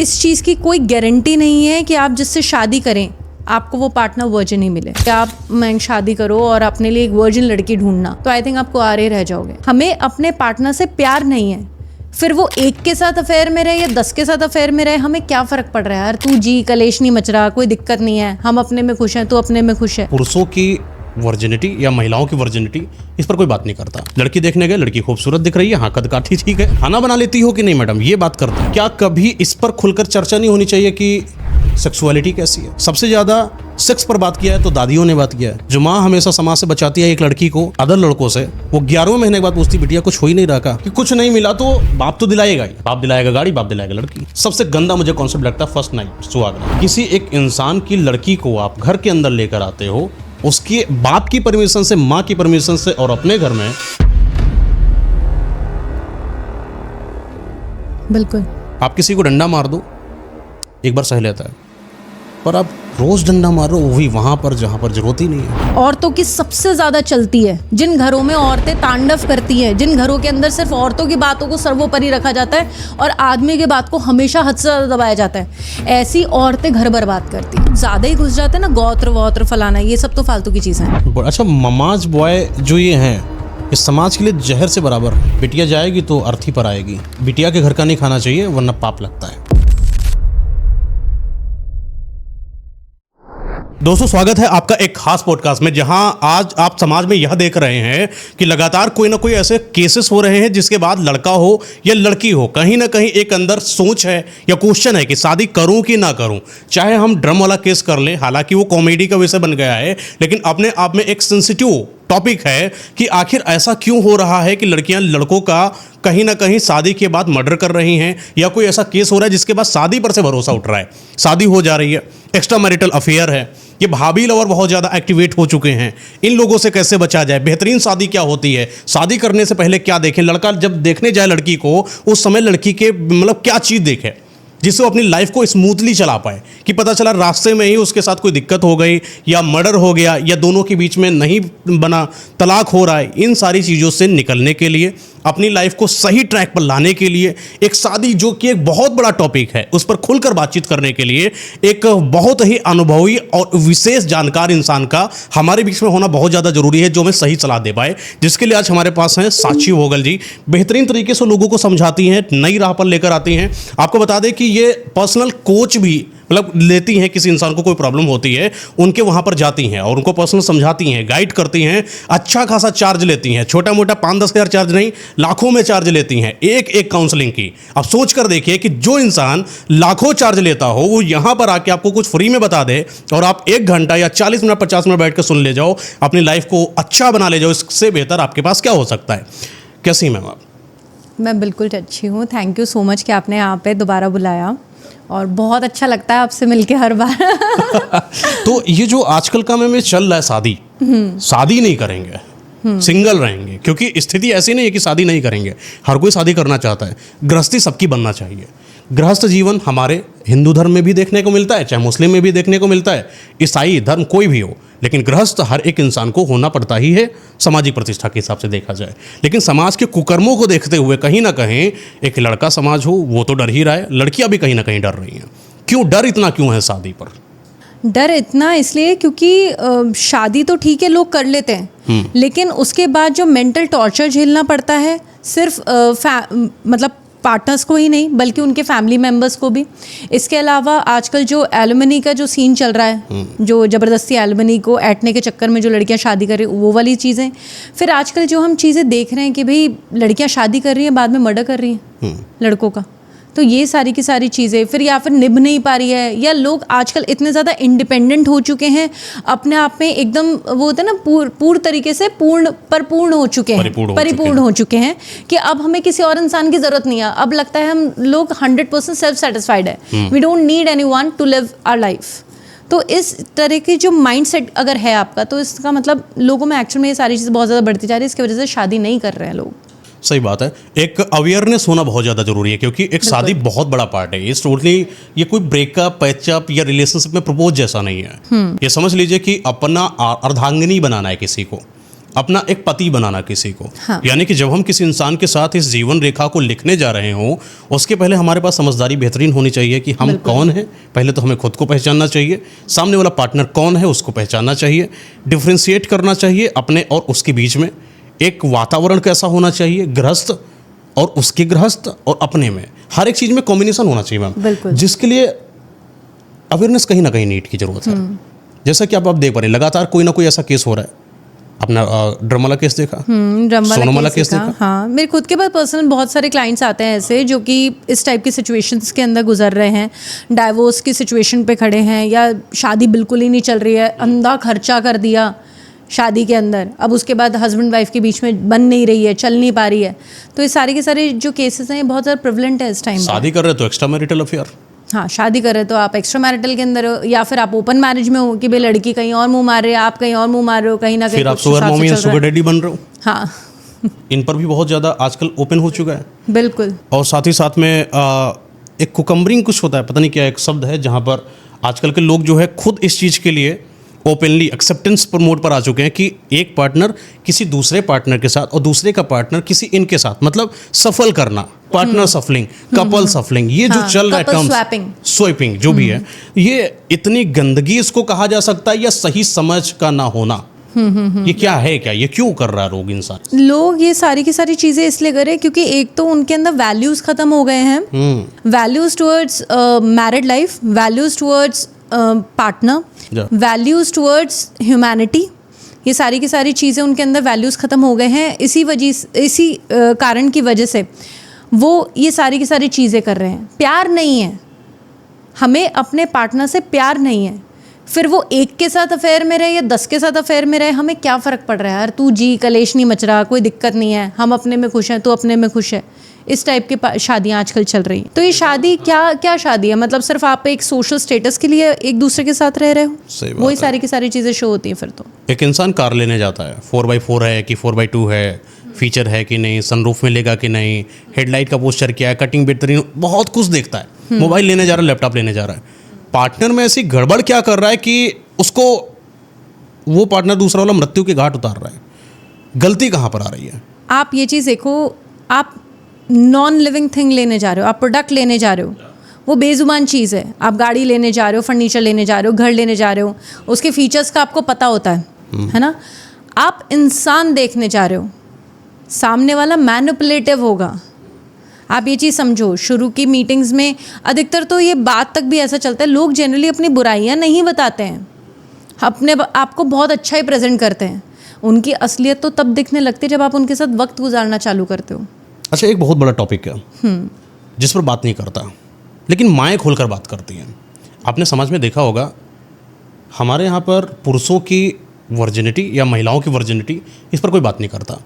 इस चीज़ की कोई गारंटी नहीं है कि आप जिससे शादी करें आपको वो पार्टनर वर्जिन ही मिले। कि आप मैं शादी करो और अपने लिए एक वर्जिन लड़की ढूंढना, तो आई थिंक आप कुंवारे रह जाओगे। हमें अपने पार्टनर से प्यार नहीं है, फिर वो एक के साथ अफेयर में रहे या 10 के साथ अफेयर में रहे, हमें क्या फर्क पड़ रहा है यार। तू जी, कलेश नहीं मच रहा, कोई दिक्कत नहीं है, हम अपने में खुश हैं, तू अपने में खुश है। पुरुषों की वर्जिनिटी या महिलाओं की वर्जिनिटी, इस पर कोई बात नहीं करता। लड़की देखने गए, लड़की खूबसूरत दिख रही है, हाँ कद काठी ठीक है, खाना बना लेती हो कि नहीं मैडम, ये बात करते हैं। क्या कभी इस पर खुलकर चर्चा नहीं होनी चाहिए कि सेक्सुअलिटी कैसी है? सबसे ज्यादा सेक्स पर बात किया है तो दादियों ने बात किया है। जो माँ हमेशा समाज से बचाती है एक लड़की को अदर लड़कों से, वो 11वें महीने के बाद पूछती बिटिया कुछ हो ही नहीं रहा का कि कुछ नहीं मिला तो बाप तो दिलाएगा ही, बाप दिलाएगा गाड़ी, बाप दिलाएगा लड़की। सबसे गंदा मुझे कॉन्सेप्ट लगता है फर्स्ट नाइट सुहागरात। किसी एक इंसान की लड़की को आप घर के अंदर लेकर आते हो, उसके बाप की परमिशन से, माँ की परमिशन से, और अपने घर में। बिल्कुल। आप किसी को डंडा मार दो, एक बार सह लेता है, पर आप रोज डंडा मारो, वो भी वहां पर जहां पर जरूरत ही नहीं है। औरतों की सबसे ज्यादा चलती है, जिन घरों में औरतें तांडव करती हैं, जिन घरों के अंदर सिर्फ औरतों की बातों को सर्वोपरि रखा जाता है और आदमी की बात को हमेशा हद से ज्यादा दबाया जाता है, ऐसी औरतें घर बर्बाद करती हैं। ज्यादा ही घुस जाते हैं ना, गौत्र वौत्र फलाना, ये सब तो फालतू की चीजें हैं। अच्छा, ममाज बॉय जो ये हैं, इस समाज के लिए जहर से बराबर। बिटिया जाएगी तो अर्थी पर आएगी। बिटिया के घर का नहीं खाना चाहिए वरना पाप लगता है। दोस्तों, स्वागत है आपका एक खास पॉडकास्ट में, जहां आज आप समाज में यह देख रहे हैं कि लगातार कोई ना कोई ऐसे केसेस हो रहे हैं जिसके बाद लड़का हो या लड़की हो, कहीं ना कहीं एक अंदर सोच है या क्वेश्चन है कि शादी करूं कि ना करूं। चाहे हम ड्रम वाला केस कर लें, हालांकि वो कॉमेडी का विषय बन गया है, लेकिन अपने आप में एक सेंसिटिव टॉपिक है कि आखिर ऐसा क्यों हो रहा है कि लड़कियां लड़कों का कहीं ना कहीं शादी के बाद मर्डर कर रही हैं, या कोई ऐसा केस हो रहा है जिसके बाद शादी पर से भरोसा उठ रहा है, शादी हो जा रही है, एक्स्ट्रा मैरिटल अफेयर है, ये भाभी लवर बहुत ज़्यादा एक्टिवेट हो चुके हैं। इन लोगों से कैसे बचा जाए? बेहतरीन शादी क्या होती है? शादी करने से पहले क्या देखें? लड़का जब देखने जाए लड़की को, उस समय लड़की के मतलब क्या चीज़ देखे जिससे वो अपनी लाइफ को स्मूथली चला पाए, कि पता चला रास्ते में ही उसके साथ कोई दिक्कत हो गई या मर्डर हो गया या दोनों के बीच में नहीं बना, तलाक हो रहा है। इन सारी चीज़ों से निकलने के लिए, अपनी लाइफ को सही ट्रैक पर लाने के लिए, एक शादी जो कि एक बहुत बड़ा टॉपिक है, उस पर खुलकर बातचीत करने के लिए एक बहुत ही अनुभवी और विशेष जानकार इंसान का हमारे बीच में होना बहुत ज़्यादा जरूरी है, जो हमें सही सलाह दे पाए। जिसके लिए आज हमारे पास हैं साक्षी भोगल जी। बेहतरीन तरीके से लोगों को समझाती हैं, नई राह पर लेकर आती हैं। आपको बता दें कि ये पर्सनल कोच भी मतलब लेती हैं, किसी इंसान को कोई प्रॉब्लम होती है उनके वहाँ पर जाती हैं और उनको पर्सनल समझाती हैं, गाइड करती हैं। अच्छा खासा चार्ज लेती हैं, छोटा मोटा 5-10 हज़ार चार्ज नहीं, लाखों में चार्ज लेती हैं एक काउंसलिंग की। अब सोच कर देखिए कि जो इंसान लाखों चार्ज लेता हो, वो यहाँ पर आके आपको कुछ फ्री में बता दे और आप 1 घंटा या 40 मिनट 50 मिनट बैठ कर सुन ले जाओ, अपनी लाइफ को अच्छा बना ले जाओ। इससे बेहतर आपके पास क्या हो सकता है? कैसी मैम आप? मैं बिल्कुल अच्छी हूँ, थैंक यू सो मच कि आपने यहाँ पे दोबारा बुलाया, और बहुत अच्छा लगता है आपसे मिलके हर बार। तो ये जो आजकल का में चल रहा है, शादी नहीं करेंगे, सिंगल रहेंगे, क्योंकि स्थिति ऐसी नहीं है कि शादी नहीं करेंगे, हर कोई शादी करना चाहता है। गृहस्थी सबकी बनना चाहिए। गृहस्थ जीवन हमारे हिंदू धर्म में भी देखने को मिलता है, चाहे मुस्लिम में भी देखने को मिलता है, ईसाई धर्म कोई भी हो, लेकिन गृहस्थ हर एक इंसान को होना पड़ता ही है, सामाजिक प्रतिष्ठा के हिसाब से देखा जाए। लेकिन समाज के कुकर्मों को देखते हुए कहीं ना कहीं एक लड़का समाज हो वो तो डर ही रहा है, लड़कियां भी कहीं ना कहीं डर रही हैं। क्यों डर इतना क्यों है शादी पर? डर इतना इसलिए क्योंकि शादी तो ठीक है लोग कर लेते हैं, लेकिन उसके बाद जो मेंटल टॉर्चर झेलना पड़ता है, सिर्फ मतलब पार्टनर्स को ही नहीं बल्कि उनके फैमिली मेम्बर्स को भी। इसके अलावा आजकल जो एलिमनी का जो सीन चल रहा है, जो ज़बरदस्ती एलिमनी को ऐंठने के चक्कर में जो लड़कियां शादी कर रही हैं, वो वाली चीज़ें। फिर आजकल जो हम चीज़ें देख रहे हैं कि भाई लड़कियां शादी कर रही हैं, बाद में मर्डर कर रही हैं लड़कों का, तो ये सारी की सारी चीज़ें। फिर या फिर निभ नहीं पा रही है, या लोग आजकल इतने ज़्यादा इंडिपेंडेंट हो चुके हैं, अपने आप में एकदम वो होता है ना पूर्ण तरीके से परिपूर्ण हो चुके हैं, परिपूर्ण हो चुके हैं कि अब हमें किसी और इंसान की ज़रूरत नहीं है। अब लगता है हम लोग 100% सेल्फ सेटिस्फाइड है, we don't need anyone to live our life. तो इस तरह की जो माइंडसेट अगर है आपका, तो इसका मतलब लोगों में एक्चुअल में ये सारी चीज़ें बहुत ज़्यादा बढ़ती जा रही है, इसकी वजह से शादी नहीं कर रहे हैं लोग। सही बात है, एक अवेयरनेस होना बहुत ज़्यादा जरूरी है, क्योंकि एक शादी बहुत बड़ा पार्ट है। इस टोटली ये कोई ब्रेकअप, पैचअप या रिलेशनशिप में प्रपोज जैसा नहीं है। ये समझ लीजिए कि अपना अर्धांगिनी बनाना है किसी को, अपना एक पति बनाना किसी को। हाँ। यानी कि जब हम किसी इंसान के साथ इस जीवन रेखा को लिखने जा रहे हों, उसके पहले हमारे पास समझदारी बेहतरीन होनी चाहिए कि हम कौन हैं। पहले तो हमें खुद को पहचानना चाहिए, सामने वाला पार्टनर कौन है उसको पहचानना चाहिए, डिफ्रेंशिएट करना चाहिए अपने और उसके बीच में। एक वातावरण कैसा होना चाहिए, गृहस्थ और उसके गृहस्थ और अपने में, हर एक चीज़ में कॉम्बिनेशन होना चाहिए मैम, जिसके लिए अवेयरनेस कहीं ना कहीं नीड की जरूरत है। जैसा कि आप देख पा रहे हैं, लगातार कोई ना कोई ऐसा केस हो रहा है। अपना ड्रमवाला केस देखा, सोनमवाला केस देखा। हाँ, मेरे खुद के पास पर्सनल बहुत सारे क्लाइंट्स आते हैं ऐसे, जो कि इस टाइप की सिचुएशंस के अंदर गुजर रहे हैं, डाइवोर्स की सिचुएशन पे खड़े हैं, या शादी बिल्कुल ही नहीं चल रही है, अंधा खर्चा कर दिया शादी के अंदर, अब उसके बाद हस्बैंड वाइफ के बीच में बन नहीं रही है, चल नहीं पा रही है। तो ये सारे के सारे जो केसेस हैं, बहुत ज़्यादा प्रिवलेंट है इस टाइम। शादी कर रहे तो एक्स्ट्रा मैरिटल अफेयर, हाँ, शादी कर रहे तो आप एक्स्ट्रा मैरिटल के अंदर हो, या फिर आप ओपन मैरिज में हो कि भाई लड़की कहीं और मुंह मार रही है, आप कहीं और मुंह मार रहे हो, कहीं ना कहीं फिर आप सुगर मॉमी या सुगर डैडी बन रहे हो। हाँ इन पर भी बहुत ज़्यादा आजकल ओपन हो चुका है। बिल्कुल। और साथ ही साथ में एक कुकम्बरिंग कुछ होता है, पता नहीं क्या एक शब्द है, जहाँ पर आजकल के लोग जो है खुद इस चीज़ के लिए ओपनली एक्सेप्टेंस पर मोड पर आ चुके हैं कि एक पार्टनर किसी दूसरे पार्टनर के साथ और दूसरे का पार्टनर किसी इनके साथ, मतलब सफल करना, पार्टनर सफलिंग, कपल सफलिंग, ये जो चल रहा है टर्म स्वैपिंग जो भी है, ये इतनी गंदगी इसको कहा जा सकता है या सही समझ का ना होना, ये क्या है, क्या ये क्यों कर रहा है लोग, इंसान लोग ये सारी की सारी चीज़ें इसलिए कर रहे हैं क्योंकि एक तो उनके अंदर वैल्यूज खत्म हो गए हैं, values towards married life, values towards partner, values towards humanity, ये सारी की सारी चीज़ें उनके अंदर वैल्यूज़ ख़त्म हो गए हैं। इसी कारण की वजह से वो ये सारी की सारी चीज़ें कर रहे हैं। प्यार नहीं है, हमें अपने पार्टनर से प्यार नहीं है, फिर वो एक के साथ अफेयर में रहे या 10 के साथ अफेयर में रहे, हमें क्या फ़र्क पड़ रहा है यार, तू जी, कलेश नहीं मच रहा, कोई दिक्कत नहीं है, हम अपने में खुश हैं, तू अपने में खुश है। इस टाइप की शादियाँ आजकल चल रही हैं। तो ये शादी क्या शादी है, मतलब सिर्फ आप एक सोशल स्टेटस के लिए एक दूसरे के साथ रह रहे हो, वही सारी की सारी चीज़ें शो होती हैं फिर तो। एक इंसान कार लेने जाता है, 4x4 है कि 4x2 है, फीचर है कि नहीं, सनरूफ में लेगा कि नहीं, हेडलाइट का पोस्चर क्या है, कटिंग बेहतरीन, बहुत कुछ देखता है। मोबाइल लेने जा रहा है, लैपटॉप लेने जा रहा है, पार्टनर में ऐसी गड़बड़ क्या कर रहा है कि उसको वो पार्टनर दूसरा वाला मृत्यु के घाट उतार रहा है। गलती कहाँ पर आ रही है? आप ये चीज़ देखो, आप नॉन लिविंग थिंग लेने जा रहे हो, आप प्रोडक्ट लेने जा रहे हो, वो बेजुबान चीज़ है। आप गाड़ी लेने जा रहे हो, फर्नीचर लेने जा रहे हो, घर लेने जा रहे हो, उसके फीचर्स का आपको पता होता है ना। आप इंसान देखने जा रहे हो, सामने वाला मैनिपुलेटिव होगा। आप ये चीज़ समझो, शुरू की मीटिंग्स में अधिकतर तो ये बात तक भी ऐसा चलता है, लोग जनरली अपनी बुराइयां नहीं बताते हैं, अपने आपको बहुत अच्छा ही प्रेजेंट करते हैं। उनकी असलियत तो तब दिखने लगती है जब आप उनके साथ वक्त गुजारना चालू करते हो। अच्छा, एक बहुत बड़ा टॉपिक है जिस पर बात नहीं करता, लेकिन माएँ खोलकर बात करती हैं। आपने समाज में देखा होगा, हमारे यहाँ पर पुरुषों की वर्जिनिटी या महिलाओं की वर्जिनिटी, इस पर कोई बात नहीं करता,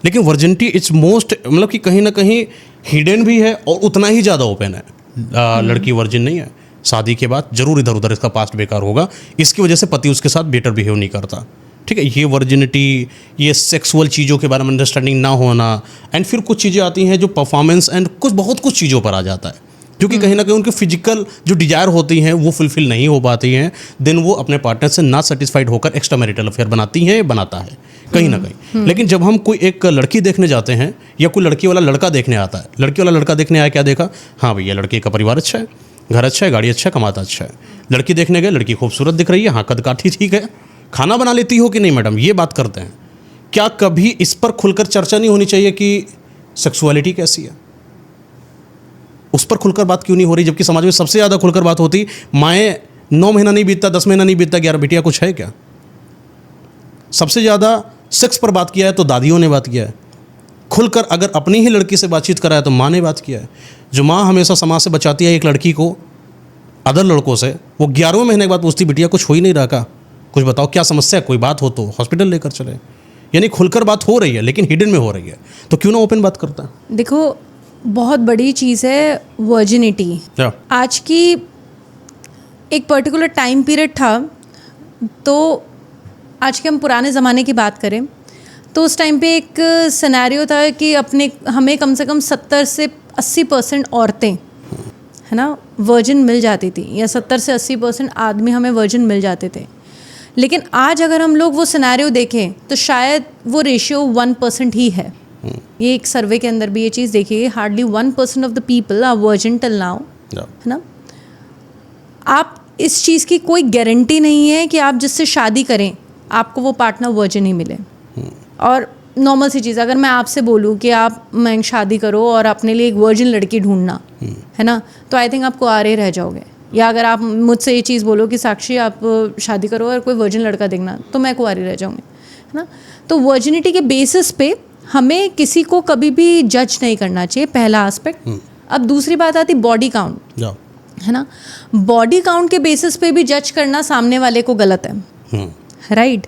लेकिन वर्जिनिटी इट्स मोस्ट, मतलब कि कहीं ना कहीं हिडन भी है और उतना ही ज़्यादा ओपन है। लड़की वर्जिन नहीं है, शादी के बाद जरूर इधर उधर इसका पास्ट बेकार होगा, इसकी वजह से पति उसके साथ बेटर बिहेव नहीं करता। ठीक है, ये वर्जिनिटी, ये सेक्सुअल चीज़ों के बारे में अंडरस्टैंडिंग ना होना, एंड फिर कुछ चीज़ें आती हैं जो परफॉर्मेंस एंड बहुत कुछ चीज़ों पर आ जाता है, क्योंकि कहीं ना कहीं उनकी फिजिकल जो डिजायर होती हैं वो फुलफिल नहीं हो पाती हैं। देन वो अपने पार्टनर से ना सेटिस्फाइड होकर एक्स्ट्रा मैरिटल अफेयर बनाती हैं, बनाता है कहीं ना कहीं। लेकिन जब हम कोई एक लड़की देखने जाते हैं या कोई लड़की वाला लड़का देखने आता है, लड़की वाला लड़का देखने आया, क्या देखा, हाँ भैया लड़के का परिवार अच्छा है, घर अच्छा है, गाड़ी अच्छा है, कमाता अच्छा है। लड़की देखने गए, लड़की खूबसूरत दिख रही है, हाँ कद काठी ठीक है, खाना बना लेती हो कि नहीं मैडम, ये बात करते हैं। क्या कभी इस पर खुलकर चर्चा नहीं होनी चाहिए कि सेक्सुअलिटी कैसी है? उस पर खुलकर बात क्यों नहीं हो रही, जबकि समाज में सबसे ज़्यादा खुलकर बात होती। माएँ 9 महीना नहीं बीतता, 10 महीना नहीं बीतता, 11 बिटिया कुछ है क्या? सबसे ज़्यादा सेक्स पर बात किया है तो दादियों ने बात किया है, खुलकर अगर अपनी ही लड़की से बातचीत करा है तो माँ ने बात किया है। जो माँ हमेशा समाज से बचाती है एक लड़की को अदर लड़कों से, वो 11वें महीने के बाद पूछती, बिटिया कुछ हो ही नहीं रहा का, कुछ बताओ क्या समस्या है, कोई बात हो तो हॉस्पिटल लेकर चले। यानी खुलकर बात हो रही है लेकिन हिडन में हो रही है, तो क्यों ना ओपन बात करता है? देखो, बहुत बड़ी चीज़ है वर्जिनिटी। आज की एक पर्टिकुलर टाइम पीरियड था, तो आज के हम पुराने ज़माने की बात करें तो उस टाइम पे एक सिनेरियो था कि हमें कम से कम 70 से 80% औरतें, है ना, वर्जिन मिल जाती थी, या 70 से 80% आदमी हमें वर्जिन मिल जाते थे। लेकिन आज अगर हम लोग वो सिनेरियो देखें तो शायद वो रेशियो 1% ही है। ये एक सर्वे के अंदर भी ये चीज़ देखिए, hardly 1% of the people are virgin till now, है ना। आप इस चीज़ की कोई गारंटी नहीं है कि आप जिससे शादी करें आपको वो पार्टनर वर्जिन ही मिले। और नॉर्मल सी चीज़, अगर मैं आपसे बोलूँ कि आप मैं शादी करो और अपने लिए एक वर्जिन लड़की ढूंढना, है ना, तो आई थिंक आप कुंवारे रह जाओगे। या अगर आप मुझसे ये चीज़ बोलो कि साक्षी आप शादी करो और कोई वर्जिन लड़का देखना, तो मैं कुंवारी रह जाऊँगी, है ना। तो वर्जिनिटी के बेसिस पे हमें किसी को कभी भी जज नहीं करना चाहिए, पहला एस्पेक्ट। अब दूसरी बात आती बॉडी काउंट, है ना। बॉडी काउंट के बेसिस पे भी जज करना सामने वाले को गलत है, राइट।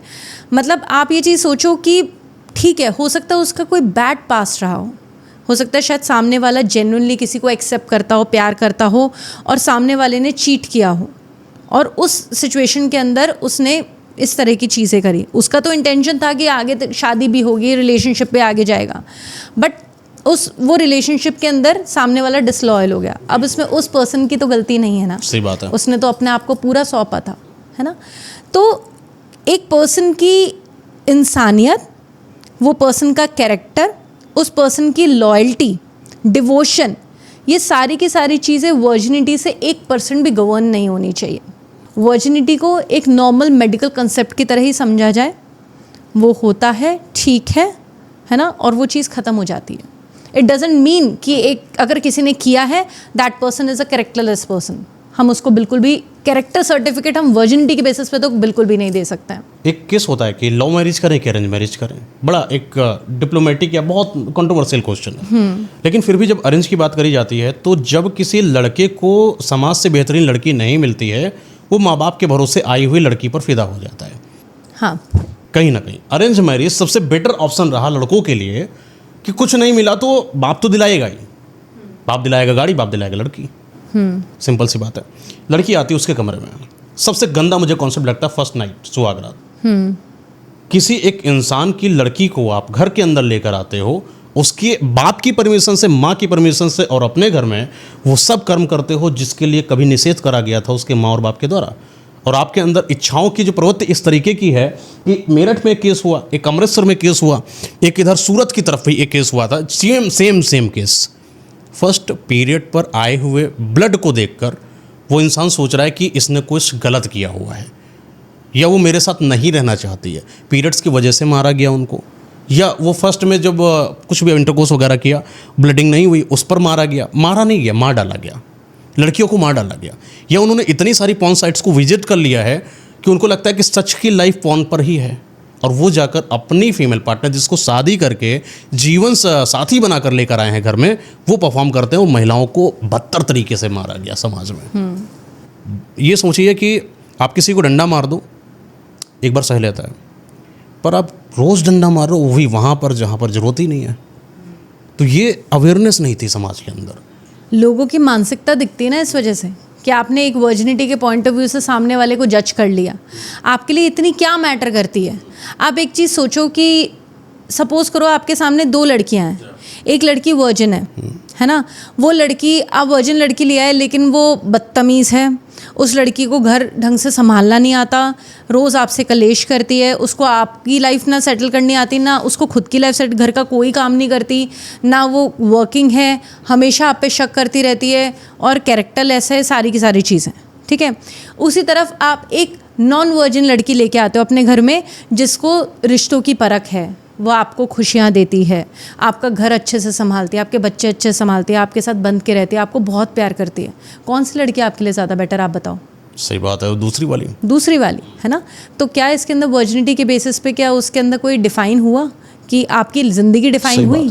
मतलब आप ये चीज़ सोचो कि ठीक है, हो सकता है उसका कोई बैड पास्ट रहा हो सकता है शायद सामने वाला जेन्युइनली किसी को एक्सेप्ट करता हो, प्यार करता हो, और सामने वाले ने चीट किया हो और उस सिचुएशन के अंदर उसने इस तरह की चीज़ें करी। उसका तो इंटेंशन था कि आगे तक शादी भी होगी, रिलेशनशिप पे आगे जाएगा, बट वो रिलेशनशिप के अंदर सामने वाला डिसलॉयल हो गया। अब इसमें उस पर्सन की तो गलती नहीं है ना, सही बात है, उसने तो अपने आप को पूरा सौंपा था, है ना। तो एक पर्सन की इंसानियत, वो पर्सन का कैरेक्टर, उस पर्सन की लॉयल्टी, डिवोशन, ये सारी की सारी चीज़ें वर्जिनिटी से 1% भी गवर्न नहीं होनी चाहिए। वर्जिनिटी को एक नॉर्मल मेडिकल कंसेप्ट की तरह ही समझा जाए, वो होता है, ठीक है ना, और वो चीज़ ख़त्म हो जाती है। इट डजेंट मीन कि एक अगर किसी ने किया है that person is a characterless person. हम उसको बिल्कुल भी कैरेक्टर सर्टिफिकेट हम वर्जिनिटी के बेसिस पे तो बिल्कुल भी नहीं दे सकते हैं। एक केस होता है कि लव मैरिज करें कि अरेंज मैरिज करें, बड़ा एक डिप्लोमेटिक या बहुत कंट्रोवर्शियल क्वेश्चन है। लेकिन फिर भी जब अरेंज की बात करी जाती है तो जब किसी लड़के को समाज से बेहतरीन लड़की नहीं मिलती है, वो माँ बाप के भरोसे आई हुई लड़की पर फिदा हो जाता है। हाँ, कहीं ना कहीं अरेंज मैरिज सबसे बेटर ऑप्शन रहा लड़कों के लिए कि कुछ नहीं मिला तो बाप तो दिलाएगा ही, बाप दिलाएगा गाड़ी, बाप दिलाएगा लड़की। सिंपल सी बात है। लड़की आती है उसके कमरे में, सबसे गंदा मुझे कॉन्सेप्ट लगता है फर्स्ट नाइट, सुहागरात। किसी एक इंसान की लड़की को आप घर के अंदर लेकर आते हो, उसके बाप की परमिशन से, माँ की परमिशन से, और अपने घर में वो सब कर्म करते हो जिसके लिए कभी निषेध करा गया था उसके माँ और बाप के द्वारा। और आपके अंदर इच्छाओं की जो प्रवृत्ति इस तरीके की है कि मेरठ में एक केस हुआ, एक अमृतसर में केस हुआ, एक इधर सूरत की तरफ भी एक केस हुआ था, सेम केस। फर्स्ट पीरियड पर आए हुए ब्लड को देखकर वो इंसान सोच रहा है कि इसने कुछ गलत किया हुआ है या वो मेरे साथ नहीं रहना चाहती है, पीरियड्स की वजह से मारा गया उनको, या वो फर्स्ट में जब कुछ भी इंटरकोर्स वगैरह किया, ब्लडिंग नहीं हुई, उस पर मारा गया, मारा नहीं गया, मार डाला गया, लड़कियों को मार डाला गया, या उन्होंने इतनी सारी पॉर्न साइट्स को विजिट कर लिया है कि उनको लगता है कि सच की लाइफ पॉर्न पर ही है, और वो जाकर अपनी फीमेल पार्टनर जिसको शादी करके जीवन साथी बनाकर लेकर आए हैं घर में, वो परफॉर्म करते हैं, वो महिलाओं को बदतर तरीके से मारा गया समाज में। ये सोचिए कि आप किसी को डंडा मार दो, एक बार सह लेता है, पर आप रोज़ डंडा मारो, वो भी वहाँ पर जहाँ पर ज़रूरत ही नहीं है। तो ये अवेयरनेस नहीं थी समाज के अंदर। लोगों की मानसिकता दिखती है ना इस वजह से कि आपने एक वर्जिनिटी के पॉइंट ऑफ व्यू से सामने वाले को जज कर लिया। आपके लिए इतनी क्या मैटर करती है? आप एक चीज़ सोचो कि सपोज़ करो आपके सामने 2 लड़कियां हैं, एक लड़की वर्जिन है ना, वो लड़की, आप वर्जिन लड़की लिया है लेकिन वो बदतमीज़ है, उस लड़की को घर ढंग से संभालना नहीं आता, रोज़ आपसे कलेश करती है, उसको आपकी लाइफ ना सेटल करनी आती, ना उसको खुद की लाइफ सेट, घर का कोई काम नहीं करती, ना वो वर्किंग है, हमेशा आप पे शक करती रहती है और कैरेक्टरलेस है, सारी की सारी चीज़ें, ठीक है। उसी तरफ आप एक नॉन वर्जिन लड़की लेके आते हो अपने घर में जिसको रिश्तों की परख है, वो आपको खुशियाँ देती है, आपका घर अच्छे से संभालती है, आपके बच्चे अच्छे से संभालती है, आपके साथ बंध के रहती है, आपको बहुत प्यार करती है। कौन सी लड़की आपके लिए ज़्यादा बेटर, आप बताओ? सही बात है, दूसरी वाली है ना। तो क्या इसके अंदर वर्जिनिटी के बेसिस पे क्या उसके अंदर कोई डिफाइन हुआ कि आपकी ज़िंदगी डिफाइन हुई?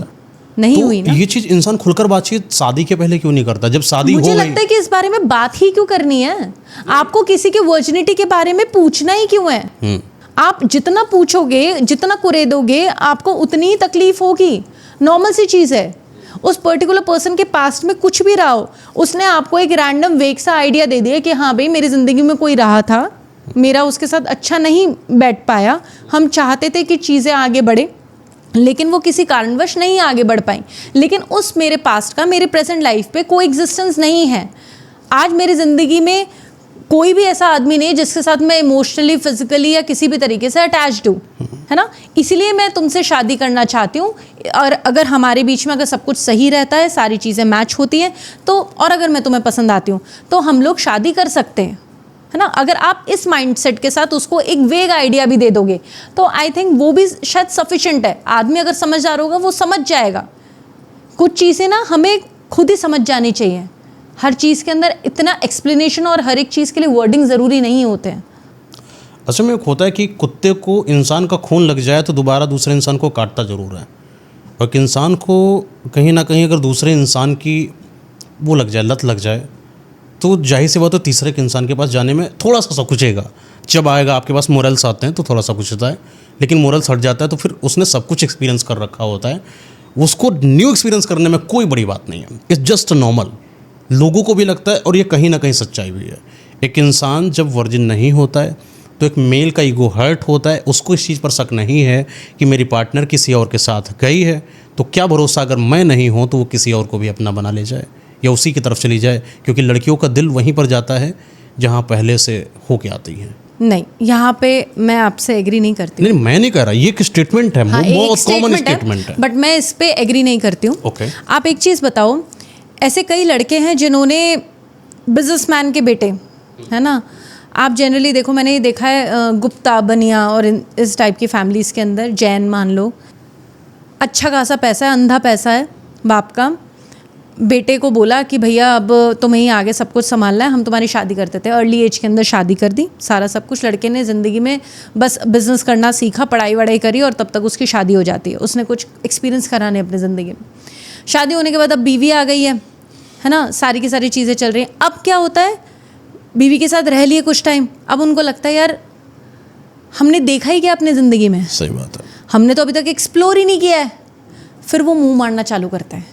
नहीं तो हुई ना। ये चीज़ इंसान खुलकर बातचीत शादी के पहले क्यों नहीं करता? जब शादी हो मुझे लगता है कि इस बारे में बात ही क्यों करनी है? आपको किसी के वर्जिनिटी के बारे में पूछना ही क्यों है? आप जितना पूछोगे, जितना कुरेदोगे, आपको उतनी ही तकलीफ होगी। नॉर्मल सी चीज़ है। उस पर्टिकुलर पर्सन के पास्ट में कुछ भी रहा हो, उसने आपको एक रैंडम वेग सा आइडिया दे दिया कि हाँ भाई मेरी ज़िंदगी में कोई रहा था, मेरा उसके साथ अच्छा नहीं बैठ पाया, हम चाहते थे कि चीज़ें आगे बढ़े लेकिन वो किसी कारणवश नहीं आगे बढ़ पाई, लेकिन उस मेरे पास्ट का मेरे प्रेजेंट लाइफ पे कोई एग्जिस्टेंस नहीं है। आज मेरी ज़िंदगी में कोई भी ऐसा आदमी नहीं जिसके साथ मैं इमोशनली, फिजिकली या किसी भी तरीके से अटैच्ड हूँ, है ना। इसीलिए मैं तुमसे शादी करना चाहती हूँ। और अगर हमारे बीच में अगर सब कुछ सही रहता है, सारी चीज़ें मैच होती हैं तो, और अगर मैं तुम्हें पसंद आती हूँ तो हम लोग शादी कर सकते हैं, है ना। अगर आप इस माइंडसेट के साथ उसको एक वेग आइडिया भी दे दोगे तो आई थिंक वो भी शायद सफिशिएंट है। आदमी अगर समझदार होगा वो समझ जाएगा। कुछ चीज़ें ना हमें खुद ही समझ जानी चाहिए। हर चीज़ के अंदर इतना एक्सप्लेनेशन और हर एक चीज़ के लिए वर्डिंग ज़रूरी नहीं होते हैं। असल में होता है कि कुत्ते को इंसान का खून लग जाए तो दोबारा दूसरे इंसान को काटता ज़रूर है, और इंसान को कहीं ना कहीं अगर दूसरे इंसान की वो लग जाए, लत लग जाए, तो जाहिर सी बात तो तीसरे के इंसान के पास जाने में थोड़ा सा संकुचेगा। जब आएगा आपके पास मोरल्स आते हैं तो थोड़ा सा कुछ होता है, लेकिन मोरल्स हट जाता है तो फिर उसने सब कुछ एक्सपीरियंस कर रखा होता है, उसको न्यू एक्सपीरियंस करने में कोई बड़ी बात नहीं है। It's just normal. लोगों को भी लगता है और ये कहीं ना कहीं सच्चाई भी है। एक इंसान जब वर्जिन नहीं होता है तो एक मेल का ईगो हर्ट होता है। उसको इस चीज़ पर शक नहीं है कि मेरी पार्टनर किसी और के साथ गई है, तो क्या भरोसा अगर मैं नहीं हूँ तो वो किसी और को भी अपना बना ले जाए या उसी की तरफ चली जाए, क्योंकि लड़कियों का दिल वहीं पर जाता है जहाँ पहले से होके आती हैं। नहीं, यहाँ पे मैं आपसे एग्री नहीं करती। नहीं, मैं नहीं कह रहा, ये एक स्टेटमेंट है, हाँ, बहुत कॉमन स्टेटमेंट है, बट मैं इस पे एग्री नहीं करती हूँ। ओके। आप एक चीज़ बताओ, ऐसे कई लड़के हैं जिन्होंने बिजनेसमैन के बेटे, है ना, आप जनरली देखो, मैंने ये देखा है गुप्ता, बनिया और इस टाइप की फैमिलीज़ के अंदर, जैन मान लो, अच्छा खासा पैसा है, अंधा पैसा है बाप का, बेटे को बोला कि भैया अब तुम्हें ही आगे सब कुछ संभालना है, हम तुम्हारी शादी कर देते हैं। अर्ली एज के अंदर शादी कर दी, सारा सब कुछ। लड़के ने ज़िंदगी में बस बिज़नेस करना सीखा, पढ़ाई वढ़ाई करी और तब तक उसकी शादी हो जाती है। उसने कुछ एक्सपीरियंस करा नहीं अपनी ज़िंदगी में। शादी होने के बाद अब बीवी आ गई है ना, सारी की सारी चीज़ें चल रही हैं। अब क्या होता है, बीवी के साथ रह लिए कुछ टाइम, अब उनको लगता है यार हमने देखा ही क्या अपनी ज़िंदगी में, सही बात है, हमने तो अभी तक एक्सप्लोर ही नहीं किया है। फिर वो मुंह मारना चालू करते हैं।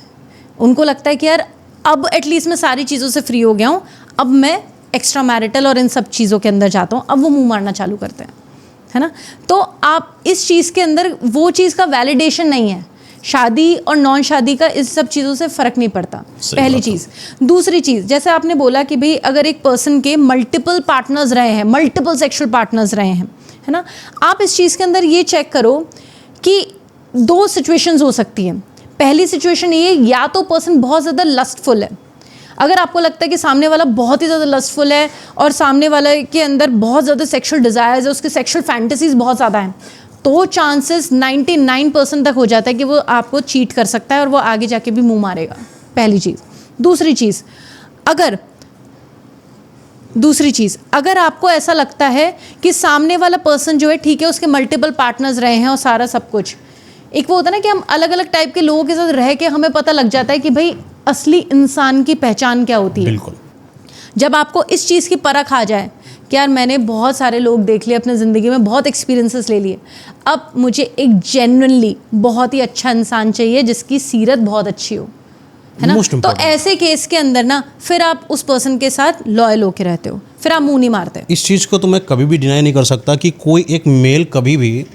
उनको लगता है कि यार अब एटलीस्ट मैं सारी चीज़ों से फ्री हो गया हूँ, अब मैं एक्स्ट्रा मैरिटल और इन सब चीज़ों के अंदर जाता हूँ। अब वो मुंह मारना चालू करते हैं, है ना। तो आप इस चीज़ के अंदर वो चीज़ का वैलिडेशन नहीं है। शादी और नॉन शादी का इस सब चीज़ों से फ़र्क नहीं पड़ता, पहली चीज़। दूसरी चीज़, जैसे आपने बोला कि भाई अगर एक पर्सन के मल्टीपल पार्टनर्स रहे हैं, मल्टीपल सेक्सुअल पार्टनर्स रहे हैं, है ना, आप इस चीज़ के अंदर ये चेक करो कि दो सिचुएशंस हो सकती हैं। पहली सिचुएशन ये, या तो पर्सन बहुत ज़्यादा लस्टफुल है। अगर आपको लगता है कि सामने वाला बहुत ही ज़्यादा लस्टफुल है और सामने वाले के अंदर बहुत ज़्यादा सेक्सुअल डिज़ायर्स है, उसके सेक्सुअल फैंटेसीज बहुत ज़्यादा हैं, तो चांसेस 99% तक हो जाता है कि वो आपको चीट कर सकता है और वो आगे जाके भी मुंह मारेगा। पहली चीज़। दूसरी चीज़, अगर आपको ऐसा लगता है कि सामने वाला पर्सन जो है, ठीक है, उसके मल्टीपल पार्टनर्स रहे हैं और सारा सब कुछ, एक वो होता है ना कि हम अलग अलग टाइप के लोगों के साथ रह के हमें पता लग जाता है कि भाई असली इंसान की पहचान क्या होती है। बिल्कुल। जब आपको इस चीज़ की परख आ जाए कि यार मैंने बहुत सारे लोग देख लिए अपने ज़िंदगी में, बहुत एक्सपीरियंसेस ले लिए, अब मुझे एक जेन्युइनली बहुत ही अच्छा इंसान चाहिए जिसकी सीरत बहुत अच्छी हो, है ना। तो ऐसे केस के अंदर ना फिर आप उस पर्सन के साथ लॉयल होके रहते हो, फिर आप मुंह नहीं मारते। इस चीज़ को तो मैं कभी भी डिनाई नहीं कर सकता कि कोई एक मेल कभी भी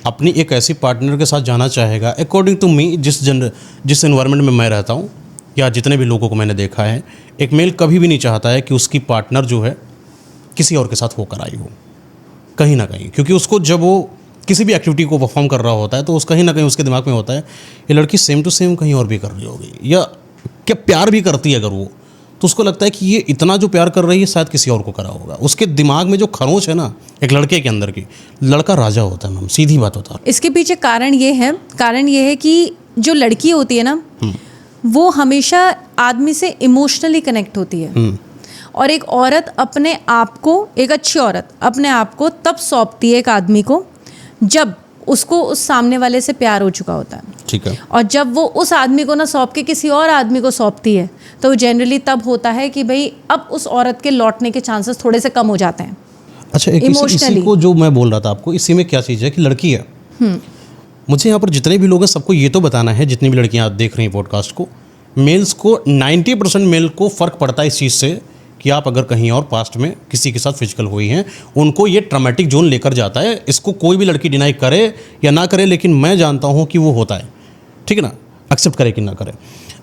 अपनी एक ऐसी पार्टनर के साथ जाना चाहेगा। अकॉर्डिंग टू मी, जिस एनवायरनमेंट में मैं रहता हूँ या जितने भी लोगों को मैंने देखा है, एक मेल कभी भी नहीं चाहता है कि उसकी पार्टनर जो है किसी और के साथ होकर आई हो, कहीं ना कहीं। क्योंकि उसको जब वो किसी भी एक्टिविटी को परफॉर्म कर रहा होता है तो कहीं ना कहीं उसके दिमाग में होता है ये लड़की सेम टू सेम कहीं और भी कर रही होगी, या क्या प्यार भी करती है अगर वो, तो उसको लगता है कि ये इतना जो प्यार कर रही है शायद किसी और को करा होगा। उसके दिमाग में जो खरोंच है ना एक लड़के के अंदर की, लड़का राजा होता है मैम, सीधी बात होता है। इसके पीछे कारण ये है कि जो लड़की होती है ना, वो हमेशा आदमी से इमोशनली कनेक्ट होती है, और एक औरत अपने आप को, एक अच्छी औरत अपने आप को तब सौंपती है एक आदमी को जब उसको उस सामने वाले से प्यार हो चुका होता है, ठीक है। और जब वो उस आदमी को ना सौंप के किसी और आदमी को सौंपती है तो जनरली तब होता है कि भाई अब उस औरत के लौटने के चांसेस थोड़े से कम हो जाते हैं। अच्छा, एक इसी को जो मैं बोल रहा था आपको, इसी में क्या चीज़ है कि लड़की है, मुझे यहाँ पर जितने भी लोग हैं सबको ये तो बताना है, जितनी भी लड़कियाँ देख रही हैं पॉडकास्ट को, मेल्स को 90% मेल को फ़र्क पड़ता है इस चीज़ से कि आप अगर कहीं और पास्ट में किसी के साथ फिजिकल हुई हैं, उनको ये ट्रॉमेटिक जोन लेकर जाता है। इसको कोई भी लड़की डिनाई करे या ना करे, लेकिन मैं जानता हूँ कि वो होता है, ठीक है ना, एक्सेप्ट करे कि ना करे।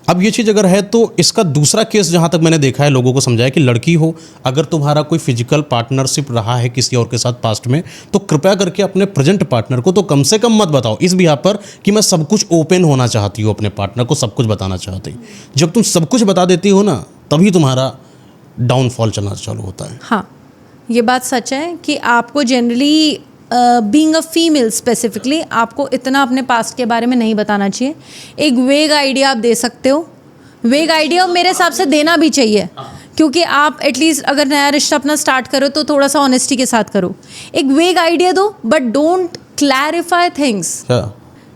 अब ये चीज़ अगर है तो इसका दूसरा केस जहाँ तक मैंने देखा है, लोगों को समझाया कि लड़की हो, अगर तुम्हारा कोई फिजिकल पार्टनरशिप रहा है किसी और के साथ पास्ट में, तो कृपया करके अपने प्रेजेंट पार्टनर को तो कम से कम मत बताओ इस बिहाफ पर कि मैं सब कुछ ओपन होना चाहती हूँ, अपने पार्टनर को सब कुछ बताना चाहती हूँ। जब तुम सब कुछ बता देती हो ना, तभी तुम्हारा डाउनफॉल चलना चालू होता है। हाँ, ये बात सच है कि आपको generally being a female specifically आपको इतना अपने पास्ट के बारे में नहीं बताना चाहिए। एक वेग आइडिया आप दे सकते हो, वेग आइडिया मेरे हिसाब से देना भी चाहिए, क्योंकि आप एटलीस्ट अगर नया रिश्ता अपना स्टार्ट करो तो थोड़ा सा ऑनेस्टी के साथ करो। एक वेग आइडिया दो, बट डोंट क्लैरिफाई थिंग्स।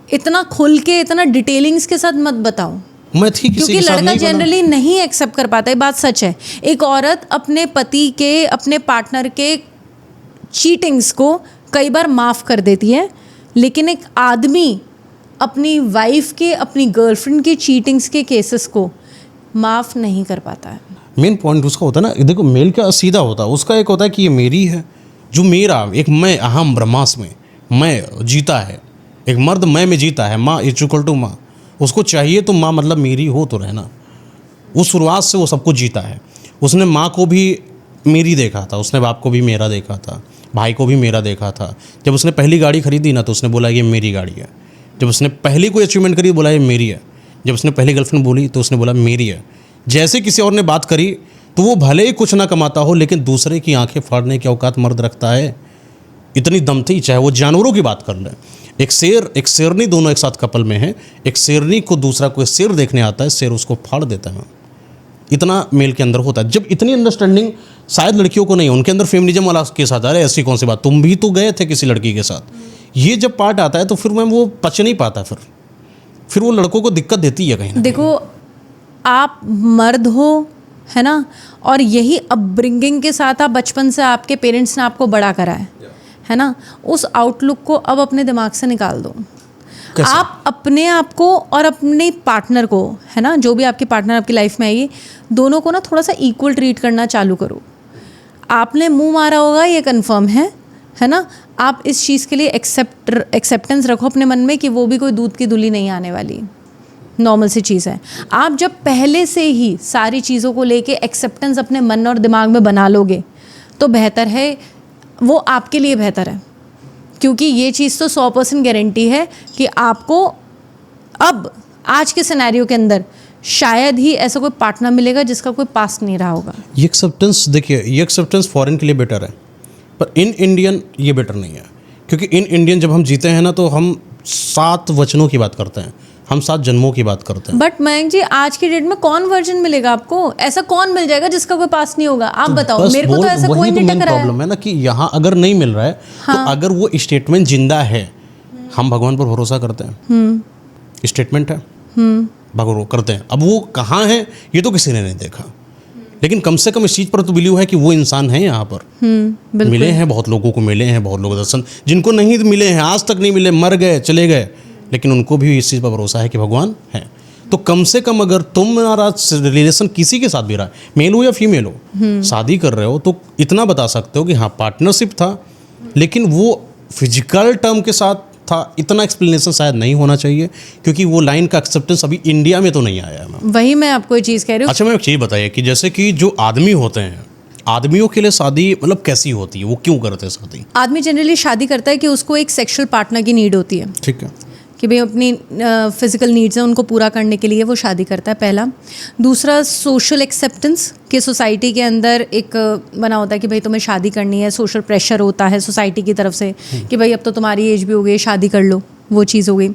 इतना खुल के, इतना डिटेलिंग्स के साथ मत बताओ, मैं थी किसी क्योंकि के साथ लड़का नहीं बना। जनरली नहीं एक्सेप्ट कर पाता है। बात सच है। एक औरत अपने पति के, अपने पार्टनर के चीटिंग्स को कई बार माफ़ कर देती है, लेकिन एक आदमी अपनी वाइफ के, अपनी गर्लफ्रेंड के चीटिंग्स के केसेस को माफ़ नहीं कर पाता है। मेन पॉइंट उसका होता है ना, देखो मेल का सीधा होता है, उसका एक होता है कि ये मेरी है, जो मेरा एक मैं अहम ब्रह्मास्म में मैं जीता है, एक मर्द मैं में जीता है, माँ इज इक्वल टू माँ, उसको चाहिए तो माँ मतलब मेरी हो तो रहना। वो शुरुआत से वो सब कुछ जीता है। उसने माँ को भी मेरी देखा था, उसने बाप को भी मेरा देखा था, भाई को भी मेरा देखा था। जब उसने पहली गाड़ी खरीदी ना, तो उसने बोला ये मेरी गाड़ी है। जब उसने पहली कोई अचीवमेंट करी, बोला ये मेरी है। जब उसने पहली गर्लफ्रेंड बोली तो उसने बोला मेरी है। जैसे किसी और ने बात करी तो वो भले ही कुछ ना कमाता हो, लेकिन दूसरे की आंखें फाड़ने की औकात मर्द रखता है। इतनी दम थी, चाहे वो जानवरों की बात कर लें। एक शेर, एक शेरनी, दोनों एक साथ कपल में हैं। एक शेरनी को दूसरा कोई शेर देखने आता है, शेर उसको फाड़ देता है। इतना मेल के अंदर होता है। जब इतनी अंडरस्टैंडिंग शायद लड़कियों को नहीं, उनके अंदर फेमिनिज्म वाला केस आता है, ऐसी कौन सी बात, तुम भी तो गए थे किसी लड़की के साथ। ये जब पार्ट आता है तो फिर मैं वो पच नहीं पाता, फिर वो लड़कों को दिक्कत देती है कहीं ना। देखो, आप मर्द हो, है ना, और यही अपब्रिंगिंग के साथ आप बचपन से आपके पेरेंट्स ने आपको बड़ा करा है ना, उस आउटलुक को अब अपने दिमाग से निकाल दो। आप अपने आप को और अपने पार्टनर को, है ना, जो भी आपके पार्टनर आपकी लाइफ में आइए, दोनों को ना थोड़ा सा इक्वल ट्रीट करना चालू करो। आपने मुंह मारा होगा, ये कंफर्म है ना। आप इस चीज़ के लिए एक्सेप्टेंस रखो अपने मन में कि वो भी कोई दूध की धुली नहीं आने वाली, नॉर्मल सी चीज़ है। आप जब पहले से ही सारी चीज़ों को लेके एक्सेप्टेंस अपने मन और दिमाग में बना लोगे तो बेहतर है, वो आपके लिए बेहतर है। क्योंकि ये चीज़ तो 100% गारंटी है कि आपको अब आज के सिनेरियो के अंदर शायद ही ऐसा कोई पार्टनर मिलेगा जिसका कोई पास्ट नहीं रहा होगा। ये एक्सेप्टेंस, देखिए ये एक्सेप्टेंस फॉरेन के लिए बेटर है, पर इन इंडियन ये बेटर नहीं है। क्योंकि इन इंडियन जब हम जीते हैं ना, तो हम 7 वचनों की बात करते हैं, हम 7 जन्मों की बात करते हैं। बट मयंक जी, आज की डेट में कौन वर्जन मिलेगा आपको? ऐसा कौन मिल जाएगा जिसका कोई पास नहीं होगा? आप बताओ, मेरे को तो ऐसा कोई नहीं टकरा है। प्रॉब्लम है ना कि यहाँ अगर नहीं मिल रहा है, तो अगर वो स्टेटमेंट जिंदा है, हम भगवान पर भरोसा करते हैं, स्टेटमेंट है, भगवान करते हैं। अब वो कहाँ है ये तो किसी ने नहीं देखा, लेकिन कम से कम इस चीज़ पर तो बिलीव है कि वो इंसान है यहाँ पर। मिले हैं, बहुत लोगों को मिले हैं, बहुत लोग दर्शन, जिनको नहीं मिले हैं, आज तक नहीं मिले, मर गए, चले गए, लेकिन उनको भी इस चीज़ पर भरोसा है कि भगवान है। तो कम से कम अगर तुम्हारा रिलेशन किसी के साथ भी रहा है, मेल हो या फीमेल हो, शादी कर रहे हो, तो इतना बता सकते हो कि हाँ पार्टनरशिप था, लेकिन वो फिजिकल टर्म के साथ था। इतना एक्सप्लेनेशन शायद नहीं होना चाहिए, क्योंकि वो लाइन का एक्सेप्टेंस अभी इंडिया में तो नहीं आया है। वही मैं आपको ये चीज़ कह रही हूँ। अच्छा, मैं एक चीज़ बताइए कि जैसे कि जो आदमी होते हैं, आदमियों के लिए शादी मतलब कैसी होती है, वो क्यों करते हैं शादी? आदमी जनरली शादी करता है कि उसको एक सेक्सुअल पार्टनर की नीड होती है, ठीक है, कि भाई अपनी फिजिकल नीड्स हैं उनको पूरा करने के लिए वो शादी करता है, पहला। दूसरा, सोशल एक्सेप्टेंस, कि सोसाइटी के अंदर एक बना होता है कि भाई तुम्हें शादी करनी है, सोशल प्रेशर होता है सोसाइटी की तरफ से कि भाई अब तो तुम्हारी एज भी हो गई, शादी कर लो, वो चीज़ हो गई।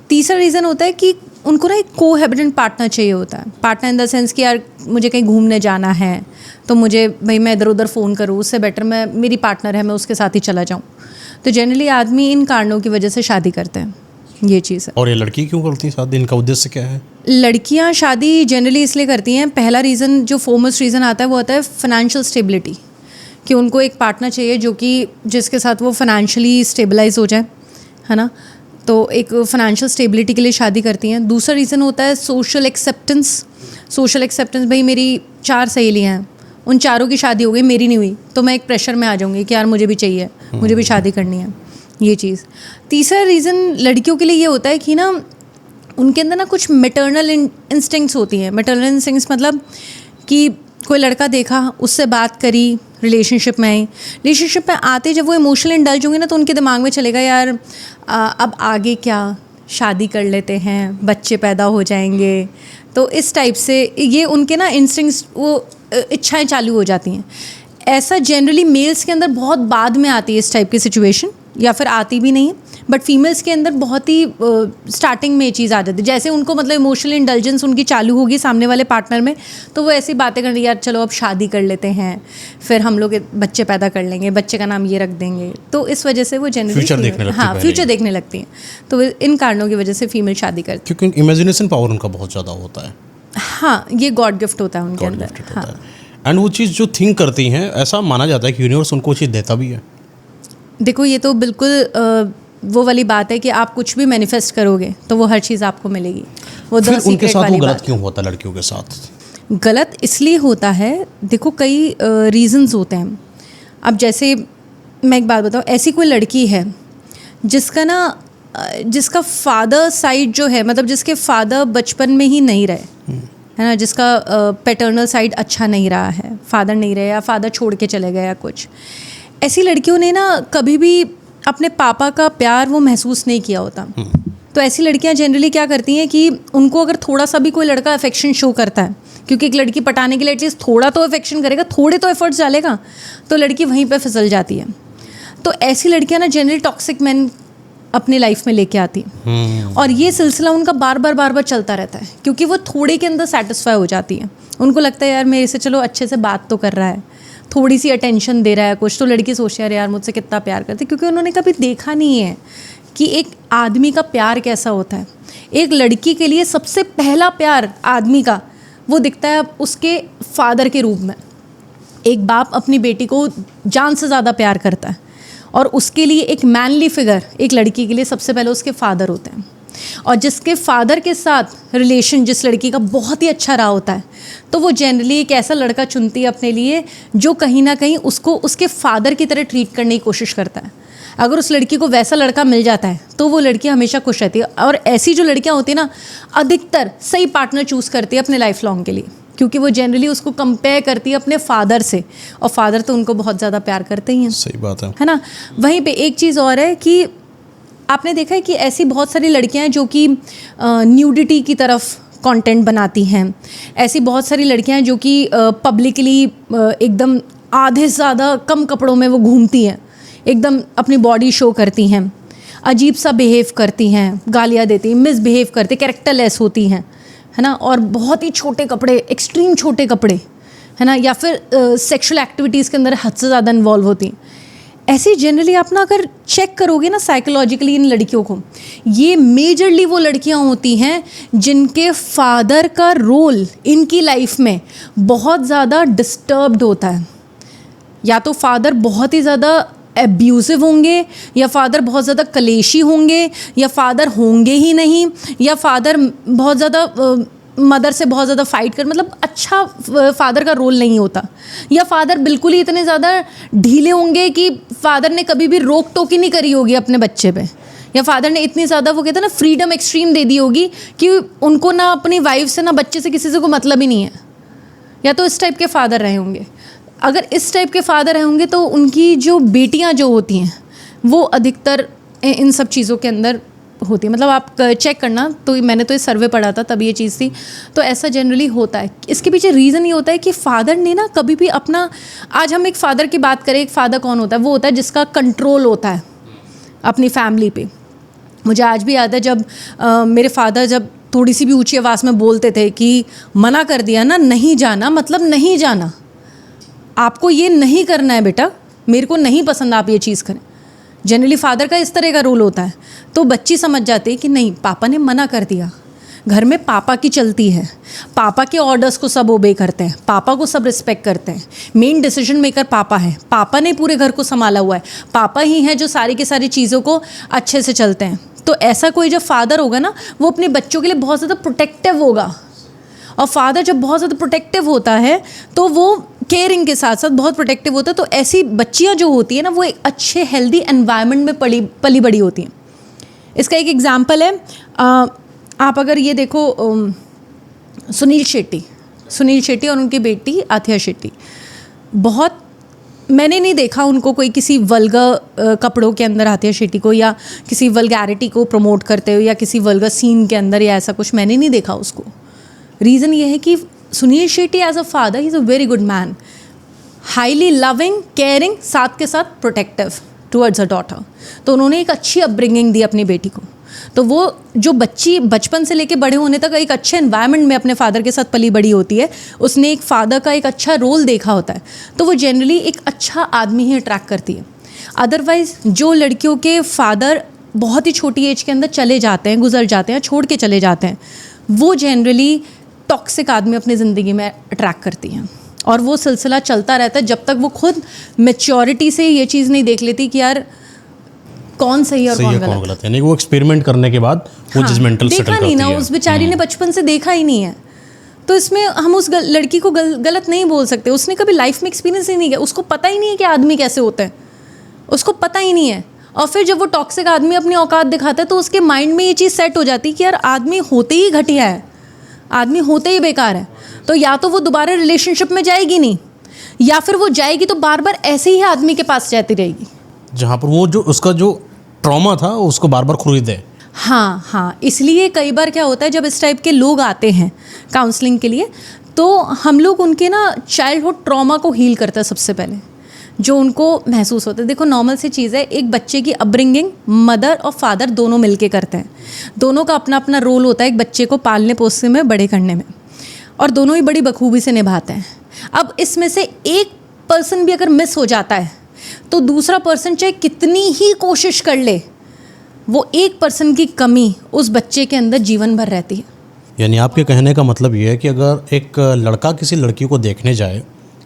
तीसरा रीज़न होता है कि उनको ना एक कोहैबिटेंट पार्टनर चाहिए होता है। पार्टनर इन द सेंस कि यार मुझे कहीं घूमने जाना है तो मुझे भाई मैं इधर उधर फ़ोन करूँ, उससे बेटर मैं, मेरी पार्टनर है, मैं उसके साथ ही चला जाऊँ। तो जनरली आदमी इन कारणों की वजह से शादी करते हैं, ये चीज़ है। और ये लड़की क्यों करती है शादी, इनका उद्देश्य क्या है? लड़कियां शादी जनरली इसलिए करती हैं, पहला रीज़न जो फोमोस्ट रीज़न आता है वो आता है फाइनेंशियल स्टेबिलिटी, कि उनको एक पार्टनर चाहिए जो कि जिसके साथ वो फाइनेंशियली स्टेबलाइज हो जाए, है ना। तो एक फाइनेंशियल स्टेबिलिटी के लिए शादी करती हैं। दूसरा रीज़न होता है सोशल एक्सेप्टेंस। सोशल एक्सेप्टेंस, भाई मेरी 4 सहेलियाँ हैं, उन चारों की शादी हो गई, मेरी नहीं हुई, तो मैं एक प्रेशर में आ जाऊँगी कि यार मुझे भी चाहिए, मुझे भी शादी करनी है, ये चीज़। तीसरा रीज़न लड़कियों के लिए ये होता है कि ना उनके अंदर ना कुछ मैटरनल इंस्टिंक्ट्स होती हैं। मैटरनल इंस्टिंक्ट्स मतलब कि कोई लड़का देखा, उससे बात करी, रिलेशनशिप में आई, रिलेशनशिप में आते जब वो इमोशनल इंडल्ज होंगे ना तो उनके दिमाग में चलेगा यार अब आगे क्या, शादी कर लेते हैं, बच्चे पैदा हो जाएंगे। तो इस टाइप से ये उनके ना इंस्टिंक्ट्स, वो इच्छाएं चालू हो जाती हैं। ऐसा जनरली मेल्स के अंदर बहुत बाद में आती है इस टाइप की सिचुएशन, या फिर आती भी नहीं है, बट फीमेल्स के अंदर बहुत ही स्टार्टिंग में ये चीज़ आ जाती है। जैसे उनको मतलब इमोशनल इंडल्जेंस उनकी चालू होगी सामने वाले पार्टनर में, तो वो ऐसी बातें कर रही यार चलो अब शादी कर लेते हैं, फिर हम लोग बच्चे पैदा कर लेंगे, बच्चे का नाम ये रख देंगे। तो इस वजह से वो जनरली फ्यूचर देखने लगती हैं। तो इन कारणों की वजह से फीमेल शादी करती है, क्योंकि इमेजिनेशन पावर उनका बहुत ज़्यादा होता है। हाँ, ये गॉड गिफ्ट होता है उनके अंदर। हाँ, एंड वो चीज़ जो थिंक करती हैं, ऐसा माना जाता है कि यूनिवर्स उनको चीज़ देता भी है। देखो ये तो बिल्कुल वो वाली बात है कि आप कुछ भी मैनिफेस्ट करोगे तो वो हर चीज़ आपको मिलेगी। वो फिर उनके साथ वो गलत क्यों होता है लड़कियों के साथ? गलत इसलिए होता है, देखो कई रीजंस होते हैं। अब जैसे मैं एक बात बताऊँ, ऐसी कोई लड़की है जिसका फादर साइड जो है, मतलब जिसके फादर बचपन में ही नहीं रहे, है ना, जिसका पैटर्नल साइड अच्छा नहीं रहा है, फादर नहीं रहे या फादर छोड़ के चले गए या कुछ, ऐसी लड़कियों ने ना कभी भी अपने पापा का प्यार वो महसूस नहीं किया होता। तो ऐसी लड़कियां जनरली क्या करती हैं कि उनको अगर थोड़ा सा भी कोई लड़का अफेक्शन शो करता है, क्योंकि एक लड़की पटाने के लिए एटलीस्ट थोड़ा तो अफेक्शन करेगा, थोड़े तो एफर्ट्स डालेगा, तो लड़की वहीं पे फिसल जाती है। तो ऐसी लड़कियां ना जनरली टॉक्सिक मैन अपनी लाइफ में लेके आती है, और ये सिलसिला उनका बार बार चलता रहता है, क्योंकि वो थोड़े के अंदर सेटिस्फाई हो जाती है। उनको लगता है यार मेरे से चलो अच्छे से बात तो कर रहा है, थोड़ी सी अटेंशन दे रहा है कुछ, तो लड़की सोचती है यार मुझसे कितना प्यार करती है, क्योंकि उन्होंने कभी देखा नहीं है कि एक आदमी का प्यार कैसा होता है। एक लड़की के लिए सबसे पहला प्यार आदमी का वो दिखता है उसके फादर के रूप में। एक बाप अपनी बेटी को जान से ज़्यादा प्यार करता है, और उसके लिए एक मैनली फिगर एक लड़की के लिए सबसे पहले उसके फादर होते हैं। और जिसके फादर के साथ रिलेशन जिस लड़की का बहुत ही अच्छा रहा होता है, तो वो जनरली एक ऐसा लड़का चुनती है अपने लिए जो कहीं ना कहीं उसको उसके फादर की तरह ट्रीट करने की कोशिश करता है। अगर उस लड़की को वैसा लड़का मिल जाता है तो वो लड़की हमेशा खुश रहती है। और ऐसी जो लड़कियां होती हैं ना, अधिकतर सही पार्टनर चूज़ करती है अपने लाइफ लॉन्ग के लिए, क्योंकि वो जनरली उसको कंपेयर करती है अपने फादर से, और फादर तो उनको बहुत ज़्यादा प्यार करते ही हैं। सही बात है ना। वहीं पे एक चीज़ और है कि आपने देखा है कि ऐसी बहुत सारी लड़कियां हैं जो कि न्यूडिटी की तरफ कंटेंट बनाती हैं। ऐसी बहुत सारी लड़कियां हैं जो कि पब्लिकली एकदम आधे से ज़्यादा कम कपड़ों में वो घूमती हैं, एकदम अपनी बॉडी शो करती हैं, अजीब सा बिहेव करती हैं, गालियाँ देती हैं, मिसबिहेव करती, कैरेक्टरलेस होती हैं, है ना, और बहुत ही छोटे कपड़े, एक्सट्रीम छोटे कपड़े, है ना, या फिर सेक्सुअल एक्टिविटीज़ के अंदर हद से ज़्यादा इन्वॉल्व होती हैं। ऐसी जनरली आप ना अगर चेक करोगे ना साइकोलॉजिकली इन लड़कियों को, ये मेजरली वो लड़कियां होती हैं जिनके फादर का रोल इनकी लाइफ में बहुत ज़्यादा डिस्टर्ब्ड होता है। या तो फादर बहुत ही ज़्यादा एब्यूसिव होंगे, या फादर बहुत ज़्यादा कलेशी होंगे, या फादर होंगे ही नहीं, या फादर बहुत ज़्यादा मदर से बहुत ज़्यादा फाइट कर, मतलब अच्छा फादर का रोल नहीं होता, या फादर बिल्कुल ही इतने ज़्यादा ढीले होंगे कि फादर ने कभी भी रोक टोक ही नहीं करी होगी अपने बच्चे पे, या फादर ने इतनी ज़्यादा वो कहते हैं ना फ्रीडम एक्सट्रीम दे दी होगी कि उनको ना अपनी वाइफ से ना बच्चे से किसी से को मतलब ही नहीं है। या तो इस टाइप के फादर रहे होंगे। अगर इस टाइप के फादर रहे होंगे तो उनकी जो बेटियां जो होती हैं वो अधिकतर इन सब चीज़ों के अंदर होती है। मतलब आप चेक करना, तो मैंने तो ये सर्वे पढ़ा था तब ये चीज़ थी, तो ऐसा जनरली होता है। इसके पीछे रीज़न ये होता है कि फादर ने ना कभी भी अपना, आज हम एक फ़ादर की बात करें, एक फ़ादर कौन होता है? वो होता है जिसका कंट्रोल होता है अपनी फैमिली पे। मुझे आज भी याद है जब मेरे फादर जब थोड़ी सी भी ऊँची आवाज़ में बोलते थे कि मना कर दिया ना, नहीं जाना मतलब नहीं जाना, आपको ये नहीं करना है बेटा, मेरे को नहीं पसंद आप ये चीज़ करें। जनरली फादर का इस तरह का रोल होता है, तो बच्ची समझ जाती है कि नहीं पापा ने मना कर दिया, घर में पापा की चलती है, पापा के ऑर्डर्स को सब ओबे करते हैं, पापा को सब रिस्पेक्ट करते हैं, मेन डिसीजन मेकर पापा है, पापा ने पूरे घर को संभाला हुआ है, पापा ही हैं जो सारी की सारी चीज़ों को अच्छे से चलते हैं। तो ऐसा कोई जब फादर होगा ना, वो अपने बच्चों के लिए बहुत ज़्यादा प्रोटेक्टिव होगा, और फादर जब बहुत ज़्यादा प्रोटेक्टिव होता है तो वो केयरिंग के साथ साथ बहुत प्रोटेक्टिव होता है। तो ऐसी बच्चियां जो होती हैं ना, वो एक अच्छे हेल्दी एनवायरनमेंट में पली बड़ी होती हैं। इसका एक एग्जांपल है, आप अगर ये देखो सुनील शेट्टी और उनकी बेटी आथिया शेट्टी, बहुत मैंने नहीं देखा उनको कोई किसी वल्गर कपड़ों के अंदर, आथिया शेट्टी को, या किसी वल्गैरिटी को प्रमोट करते हुए या किसी वल्गर सीन के अंदर या ऐसा कुछ मैंने नहीं देखा उसको। रीज़न ये है कि Sunil Shetty as a father he is a very good man, highly loving, caring, साथ के साथ प्रोटेक्टिव टुवर्ड्स अ डॉटर। तो उन्होंने एक अच्छी अपब्रिंगिंग दी अपनी बेटी को। तो वो जो बच्ची बचपन से लेके बड़े होने तक एक अच्छे एनवायरनमेंट में अपने फादर के साथ पली बड़ी होती है, उसने एक फादर का एक अच्छा रोल देखा होता है, तो वो जनरली एक अच्छा आदमी ही अट्रैक्ट करती है। अदरवाइज़ जो लड़कियों के फादर बहुत ही छोटी एज के अंदर चले जाते हैं, गुजर जाते हैं, छोड़ के चले जाते हैं, वो जनरली टॉक्सिक आदमी अपनी ज़िंदगी में अट्रैक्ट करती हैं। और वो सिलसिला चलता रहता है जब तक वो खुद मैच्योरिटी से ये चीज़ नहीं देख लेती कि यार कौन सही और कौन गलत है। यानी वो एक्सपेरिमेंट करने के बाद वो जजमेंटल सेटल करती है। देखा नहीं ना, उस बेचारी ने बचपन से देखा ही नहीं है, तो इसमें हम उस लड़की को गलत नहीं बोल सकते। उसने कभी लाइफ में एक्सपीरियंस ही नहीं किया, उसको पता ही नहीं है कि आदमी कैसे होते हैं, उसको पता ही नहीं है। और फिर जब वो टॉक्सिक आदमी अपनी औकात दिखाता है तो उसके माइंड में ये चीज़ सेट हो जाती है कि यार आदमी होते ही घटिया है, आदमी होते ही बेकार है, तो या तो वो दोबारा रिलेशनशिप में जाएगी नहीं, या फिर वो जाएगी तो बार बार ऐसे ही आदमी के पास जाती रहेगी जहाँ पर वो जो उसका जो ट्रॉमा था उसको बार बार खरीदे। हाँ, इसलिए कई बार क्या होता है जब इस टाइप के लोग आते हैं काउंसलिंग के लिए, तो हम लोग उनके ना चाइल्डहुड ट्रॉमा को हील करते हैं सबसे पहले, जो उनको महसूस होता है। देखो नॉर्मल सी चीज़ है, एक बच्चे की अपब्रिंगिंग मदर और फादर दोनों मिलके करते हैं, दोनों का अपना अपना रोल होता है एक बच्चे को पालने पोसने में, बड़े करने में, और दोनों ही बड़ी बखूबी से निभाते हैं। अब इसमें से एक पर्सन भी अगर मिस हो जाता है तो दूसरा पर्सन चाहे कितनी ही कोशिश कर ले, वो एक पर्सन की कमी उस बच्चे के अंदर जीवन भर रहती है। यानी आपके कहने का मतलब ये है कि अगर एक लड़का किसी लड़की को देखने जाए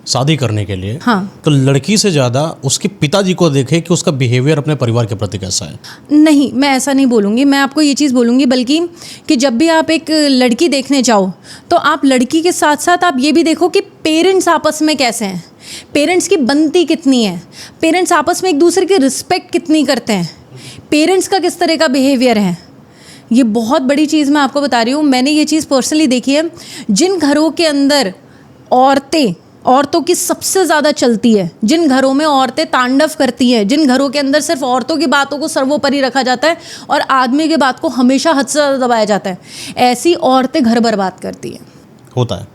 शादी करने के लिए, हाँ, तो लड़की से ज़्यादा उसके पिताजी को देखे कि उसका बिहेवियर अपने परिवार के प्रति कैसा है। नहीं, मैं ऐसा नहीं बोलूँगी, मैं आपको ये चीज़ बोलूँगी बल्कि कि जब भी आप एक लड़की देखने जाओ तो आप लड़की के साथ साथ आप ये भी देखो कि पेरेंट्स आपस में कैसे हैं, पेरेंट्स की बनती कितनी है, पेरेंट्स आपस में एक दूसरे की रिस्पेक्ट कितनी करते हैं, पेरेंट्स का किस तरह का बिहेवियर है। ये बहुत बड़ी चीज़ मैं आपको बता रही हूँ, मैंने ये चीज़ पर्सनली देखी है। जिन घरों के अंदर औरतों की सबसे ज़्यादा चलती है, जिन घरों में औरतें तांडव करती हैं, जिन घरों के अंदर सिर्फ औरतों की बातों को सर्वोपरि रखा जाता है और आदमी की बात को हमेशा हद से ज़्यादा दबाया जाता है, ऐसी औरतें घर बर्बाद करती हैं। होता है,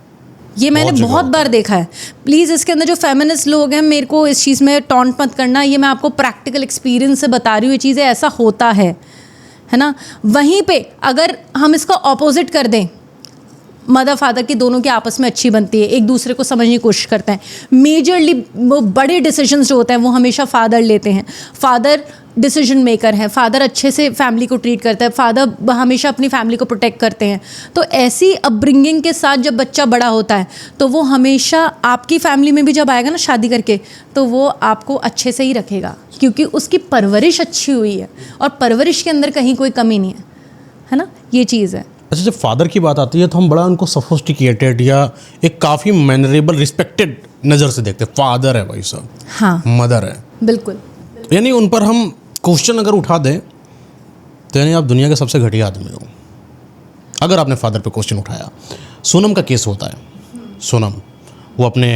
ये मैंने बहुत बार देखा है। प्लीज़ इसके अंदर जो फेमिनिस्ट लोग हैं, मेरे को इस चीज़ में टॉन्ट मत करना, ये मैं आपको प्रैक्टिकल एक्सपीरियंस से बता रही हूँ, ये चीज़ें ऐसा होता है ना। वहीं पे अगर हम इसका ऑपोजिट कर दें, मदर फादर की दोनों की आपस में अच्छी बनती है, एक दूसरे को समझने की कोशिश करते हैं, मेजरली वो बड़े डिसीजंस जो होते हैं वो हमेशा फादर लेते हैं, फादर डिसीजन मेकर हैं, फादर अच्छे से फैमिली को ट्रीट करता है, फादर हमेशा अपनी फैमिली को प्रोटेक्ट करते हैं। तो ऐसी अपब्रिंगिंग के साथ जब बच्चा बड़ा होता है तो वो हमेशा आपकी फैमिली में भी जब आएगा ना शादी करके, तो वो आपको अच्छे से ही रखेगा, क्योंकि उसकी परवरिश अच्छी हुई है और परवरिश के अंदर कहीं कोई कमी नहीं है ना, ये चीज़ है। अच्छा, जब फादर की बात आती है तो हम बड़ा उनको सोफिस्टिकेटेड या एक काफ़ी मैनरेबल रिस्पेक्टेड नज़र से देखते हैं। फादर है भाई साहब, हाँ, मदर है, बिल्कुल। यानी उन पर हम क्वेश्चन अगर उठा दें तो यानी आप दुनिया के सबसे घटिया आदमी हो अगर आपने फादर पे क्वेश्चन उठाया। सोनम का केस होता है, सोनम वो अपने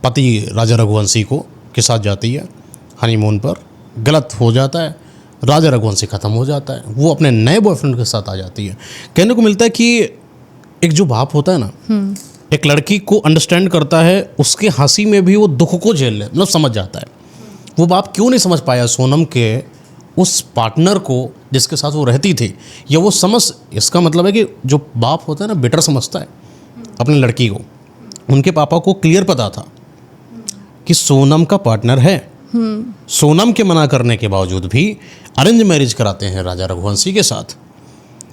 पति राजा रघुवंशी के साथ जाती है हनीमून पर, गलत हो जाता है, राजा रघुवंशी ख़त्म हो जाता है, वो अपने नए बॉयफ्रेंड के साथ आ जाती है। कहने को मिलता है कि एक जो बाप होता है ना, एक लड़की को अंडरस्टैंड करता है, उसके हंसी में भी वो दुख को झेल ले, मतलब समझ जाता है। वो बाप क्यों नहीं समझ पाया सोनम के उस पार्टनर को जिसके साथ वो रहती थी, या वो समझ, इसका मतलब है कि जो बाप होता है ना बेटर समझता है अपनी लड़की को। उनके पापा को क्लियर पता था कि सोनम का पार्टनर है, सोनम के मना करने के बावजूद भी अरेंज मैरिज कराते हैं राजा रघुवंशी के साथ।